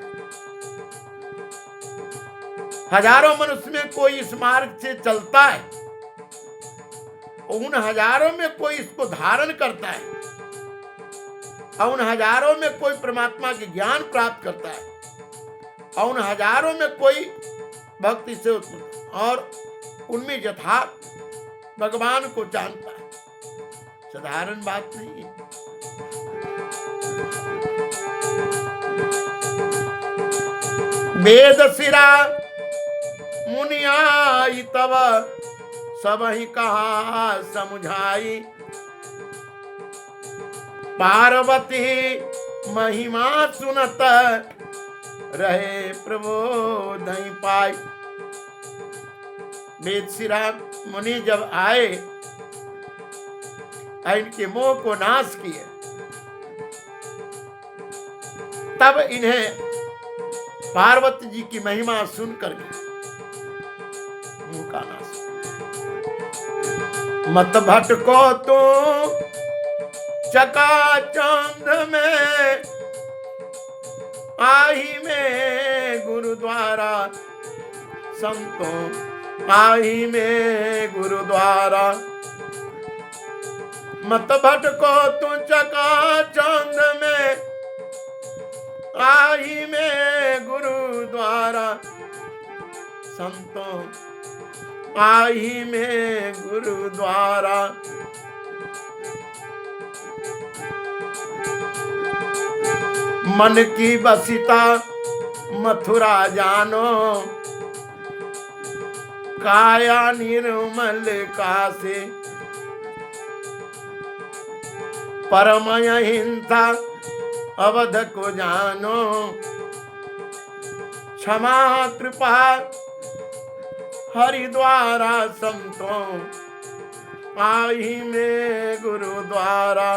हजारों मनुष्य में कोई इस मार्ग से चलता है, उन हजारों में कोई इसको धारण करता है, और उन हजारों में कोई परमात्मा के ज्ञान प्राप्त करता है, और उन हजारों में कोई भक्ति से और उनमें यथार्थ भगवान को जानता है। साधारण बात नहीं है। वेद सिरा मुनियाई तब, सब ही कहा समझाई। पार्वती महिमा सुनत, रहे प्रबोध नहीं पाई। वेद सिरा मुनि जब आए, इनके मोह को नाश किए, तब इन्हें पार्वती जी की महिमा सुनकर मुंह का नाश। मत भटको तो चकाचौंध में, आही में गुरुद्वारा संतों, आही में गुरुद्वारा। मत भटको तू चकाचौंध में, आही में गुरुद्वारा संतों, आही में गुरुद्वारा। मन की बसिता मथुरा जानो, काया निर्मल कासे। परम अहिंसा अवध को जानो, क्षमा कृपा हरिद्वारा संतों, आई में गुरुद्वारा।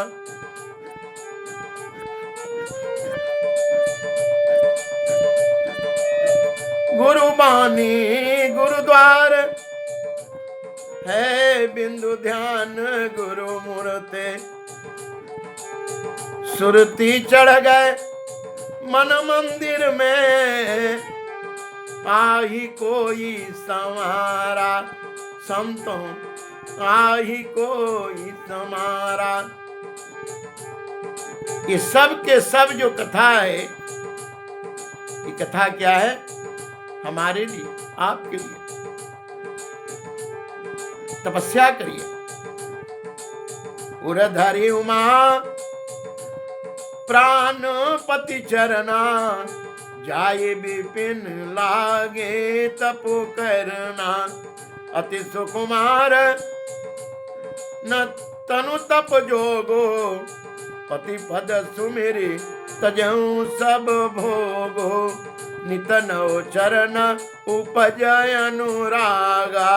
गुरुबानी गुरुद्वार है, बिंदु ध्यान गुरु मूर्ते। सुरती चढ़ गए मन मंदिर में, आही कोई संवारा संतों, आही कोई संवारा। ये सब के सब जो कथा है, ये कथा क्या है? हमारे लिए, आपके लिए। तपस्या करिए। उरधरी उमा प्राणपति चरना, जाए विपिन लागे तपो करना। अति सुकुमार न तनु तप जोगो, पति पद सुमिरि तजहु सब भोगो। नित नव चरण उपजय अनुरागा,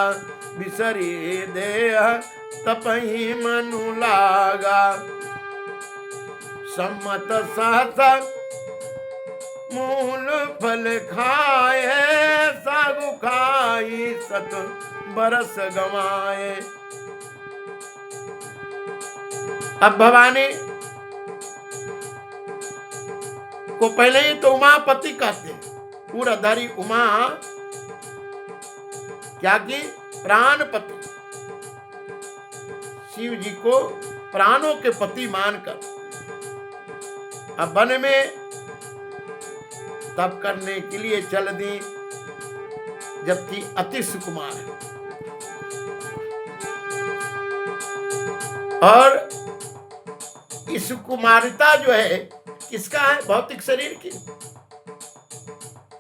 बिसरी देह तपहि मनु लागा। सम्मत सहसा मूल फल खाए, सागु खाई सत बरस गवाए। अब भवानी को पहले ही तो उमापति कहते हैं। पूराधारी उमा क्या की? प्राणपति। शिव जी को प्राणों के पति मानकर अब वन में तप करने के लिए चल दी, जबकि अति सुकुमार है। और इस कुमारिता जो है किसका है? भौतिक शरीर की।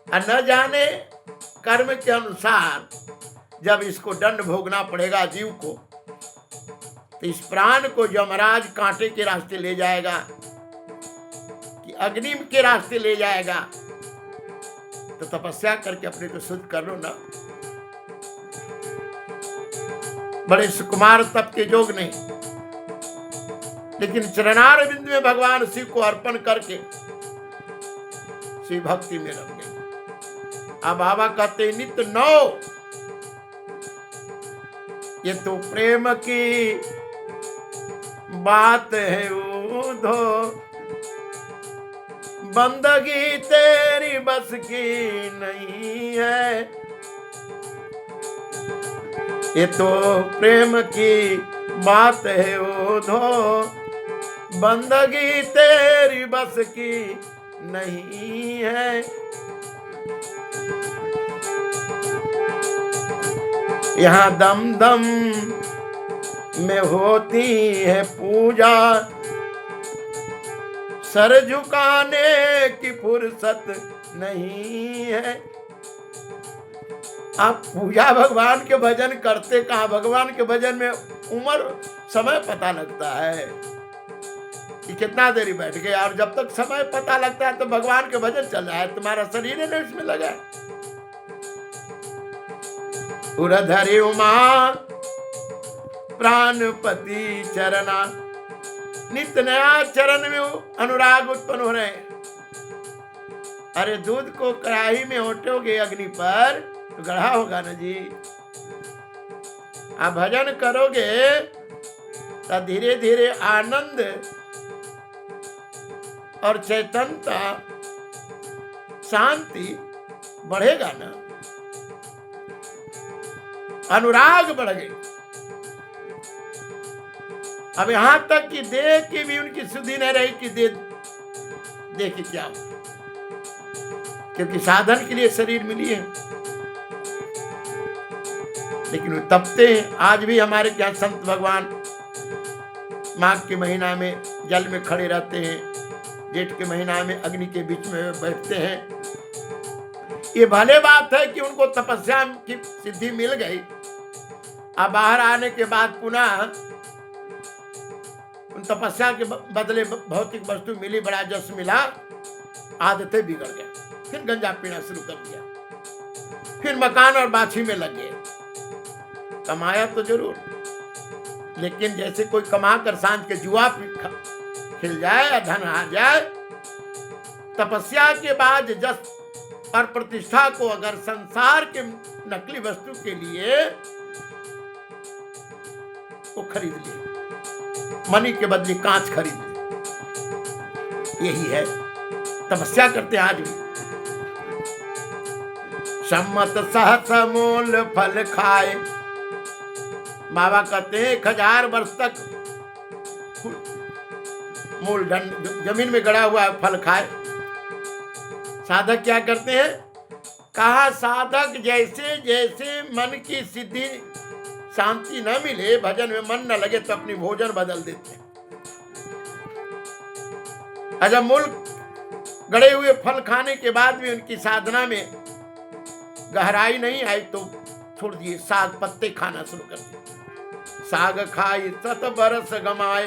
और न जाने कर्म के अनुसार जब इसको दंड भोगना पड़ेगा जीव को, तो इस प्राण को यमराज कांटे के रास्ते ले जाएगा कि अग्नि के रास्ते ले जाएगा। तो तपस्या करके अपने को शुद्ध कर लो ना। बड़े सुकुमार तप के योग नहीं, लेकिन चरणार बिंदु में भगवान शिव को अर्पण करके शिव भक्ति में रम गए। अब बाबा कहते नित्य नौ, ये तो प्रेम की बात है उधो, बंदगी तेरी बस की नहीं है। ये तो प्रेम की बात है उधो, बंदगी तेरी बस की नहीं है। यहाँ दम दम में होती है पूजा, सर झुकाने की फुर्सत नहीं है। आप पूजा भगवान के भजन करते कहाँ? भगवान के भजन में उम्र समय पता लगता है कि कितना देरी बैठ गए, और जब तक समय पता लगता है तो भगवान के भजन चल रहा है, तुम्हारा शरीर है ना इसमें लगा है। उरधरी उमा प्राणपति चरना, नित्य नया चरण में अनुराग उत्पन्न हो रहे हैं। अरे दूध को कढ़ाई में ओटोगे अग्नि पर तो गढ़ा होगा ना जी। आप भजन करोगे तो धीरे धीरे आनंद और चैतन्यता शांति बढ़ेगा ना, अनुराग बढ़ गई। अब यहां तक कि देह की भी उनकी सुधि नहीं रही कि देह की क्या हो, क्योंकि साधन के लिए शरीर मिली है, लेकिन वो तपते हैं। आज भी हमारे क्या संत भगवान माघ के महीना में जल में खड़े रहते हैं, जेठ के महीना में अग्नि के बीच में बैठते हैं। ये भले बात है कि उनको तपस्या की सिद्धि मिल गई। अब बाहर आने के बाद पुनः उन तपस्या के बदले भौतिक वस्तु मिली, बड़ा जस मिला, आदतें बिगड़ गए, फिर गंजा पीना शुरू कर दिया, फिर मकान और बाछी में लग गए। कमाया तो जरूर, लेकिन जैसे कोई कमा कर सांझ के जुआ खिल जाए या धन हार जाए, तपस्या के बाद जस और प्रतिष्ठा को अगर संसार के नकली वस्तु के लिए वो खरीद लिए, मनी के बदले कांच खरीद लिए, यही है तपस्या करते आज भी। सम्मत सहस मूल फल खाए, बाबा कहते हैं 1000 वर्ष तक मूलधन जमीन में गड़ा हुआ फल खाए। साधक क्या करते हैं? कहा साधक जैसे जैसे मन की सिद्धि शांति न मिले, भजन में मन न लगे, तो अपनी भोजन बदल देते हैं। जब मूल गड़े हुए फल खाने के बाद भी उनकी साधना में गहराई नहीं आई तो छोड़ दिए, साग पत्ते खाना शुरू कर दिए। साग खाई 7 बरस गमाए,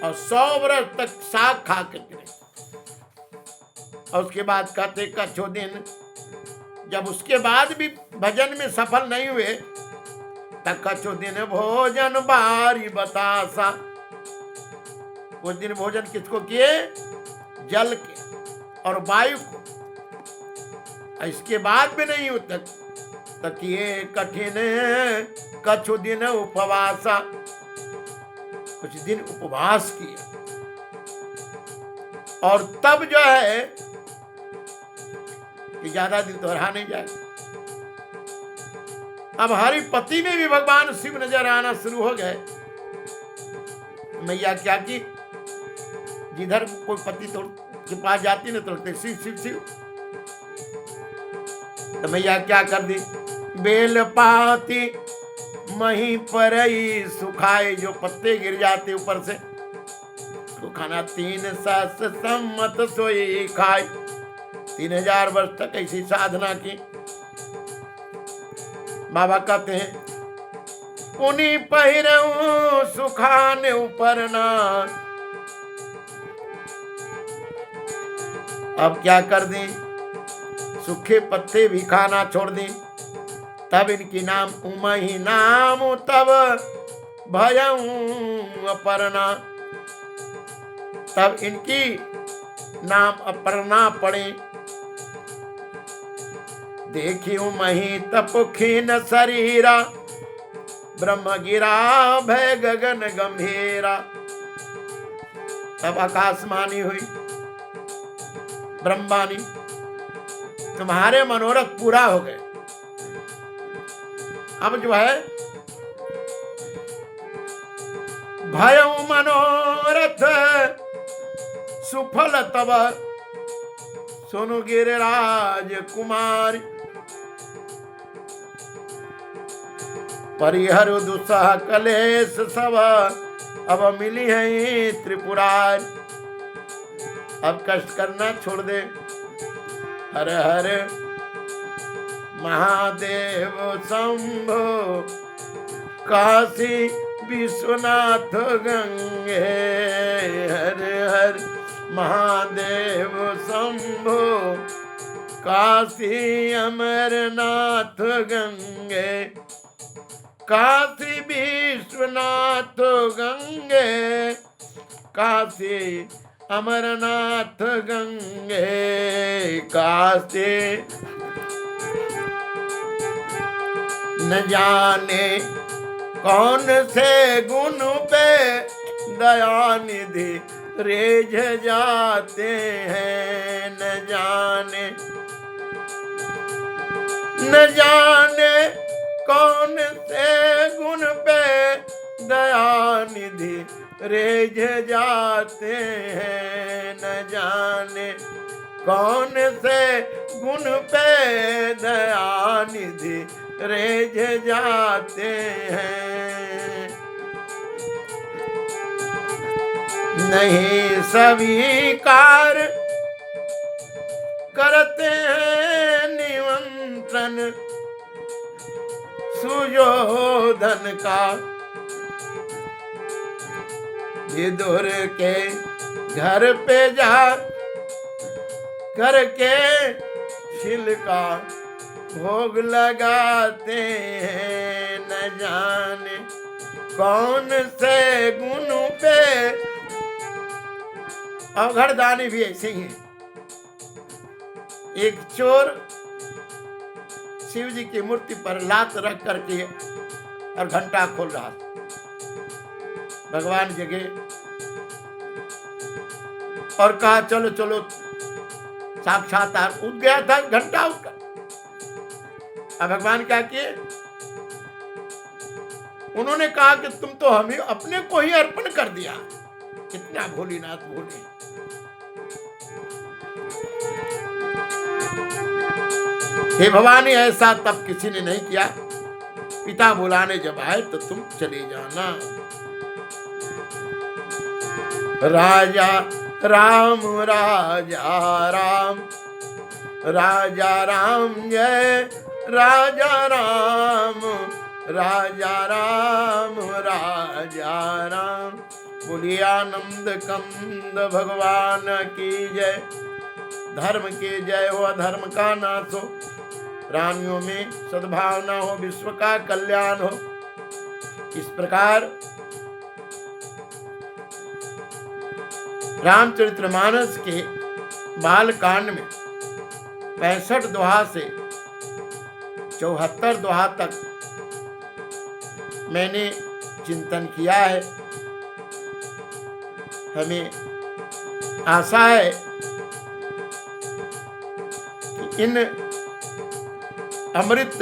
और 100 वर्ष तक साग खा करके रहे। और उसके बाद कहते कछो दिन, जब उसके बाद भी भजन में सफल नहीं हुए, तब कछो दिन भोजन बारी बतासा। उस दिन भोजन किसको किए? जल के और वायु को। इसके बाद भी नहीं हो तक ये कठिन कछु दिन उपवासा, कुछ दिन उपवास किए, और तब जो है कि ज्यादा दिन तो रहा नहीं जाएगा। अब हरिपति में भी भगवान शिव नजर आना शुरू हो गए। मैया क्या की, जिधर कोई पति तो के पास जाती ना तो लगते शिव शिव शिव। तो मैया क्या कर दी? बेल पाती मही पर सुखाए, जो पत्ते गिर जाते ऊपर से, तो खाना 3 सास सम्मत सोई खाए। 3000 वर्ष तक ऐसी साधना की। बाबा कहते हैं उन्हीं पहिरऊं सुखाने ऊपर ना। अब क्या कर दी? सूखे पत्ते भी खाना छोड़ दी। तब इनकी नाम उमा ही नाम, तब भयऊं अपर्णा। तब इनकी नाम अपर्णा पड़े। देखी मही तपुखीन शरीरा, ब्रह्म गिरा भय गगन गंभीरा। तब आकाशवाणी हुई, ब्रह्मवाणी, तुम्हारे मनोरथ पूरा हो गए। अब जो है भयऊ मनोरथ सुफल तब, सुनु गिरिराज कुमार। परिहर दुसह कलेश सब, अब मिली है त्रिपुरार। अब कष्ट करना छोड़ दे। हर हर महादेव शंभो, काशी विश्वनाथ गंगे। हर हर महादेव शंभो, काशी अमरनाथ गंगे। काशी विश्वनाथ गंगे, काशी अमरनाथ गंगे। काशी न जाने कौन से गुण पे दयानिधि रेझ जाते हैं। न जाने कौन से गुण पे दयानिधि रेझ जाते हैं। न जाने कौन से गुण पे दयानिधि रेझ जाते हैं। नहीं स्वीकार करते हैं निमंत्रण सुयोधन का। विदुर के घर पे जा करके छिलका भोग लगाते हैं, न जाने कौन से गुण पे। अवघड़दानी भी ऐसे ही है। एक चोर शिव जी की मूर्ति पर लात रख करके और घंटा खोल रहा था। भगवान जगे और कहा चलो चलो, साक्षात्कार उठ गया था घंटा उसका। अब भगवान क्या किए, उन्होंने कहा कि तुम तो हमें अपने को ही अर्पण कर दिया। कितना भोलेनाथ भोले। हे भवानी, ऐसा तब किसी ने नहीं किया। पिता बुलाने जब आए तो तुम चले जाना। राजा राम राजा राम, राजा राम जय राजा राम, राजा राम राजा राम। बोलिए आनंद कंद भगवान की जय। धर्म की जय हो, अधर्म का नाश हो, प्राणियों में सद्भावना हो, विश्व का कल्याण हो। इस प्रकार रामचरितमानस के बाल कांड में 65 दोहा से 74 दोहा तक मैंने चिंतन किया है। हमें आशा है कि इन अमृत,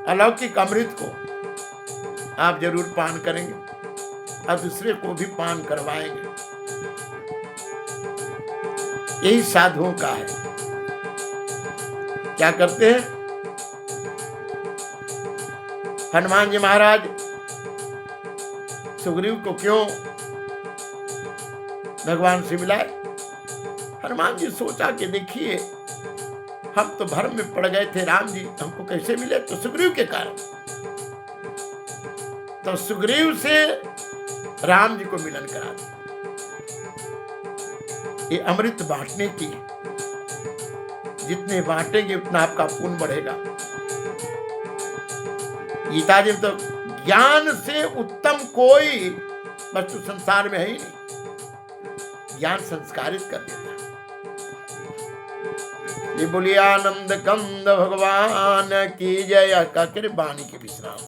अलौकिक अमृत को आप जरूर पान करेंगे और दूसरे को भी पान करवाएंगे। यही साधुओं का है। क्या करते हैं हनुमान जी महाराज सुग्रीव को क्यों भगवान से मिलाए? हनुमान जी सोचा कि देखिए, हम तो भ्रम में पड़ गए थे, राम जी हमको कैसे मिले? तो सुग्रीव के कारण। तो सुग्रीव से राम जी को मिलन करा दिया। ये अमृत बांटने की, जितने बांटेंगे उतना आपका पुण्य बढ़ेगा। गीता जी तो ज्ञान से उत्तम कोई वस्तु संसार में है ही नहीं। ज्ञान संस्कारित कर देता है। ये बोलिए आनंद कंद भगवान की जय। का वाणी के विश्राम।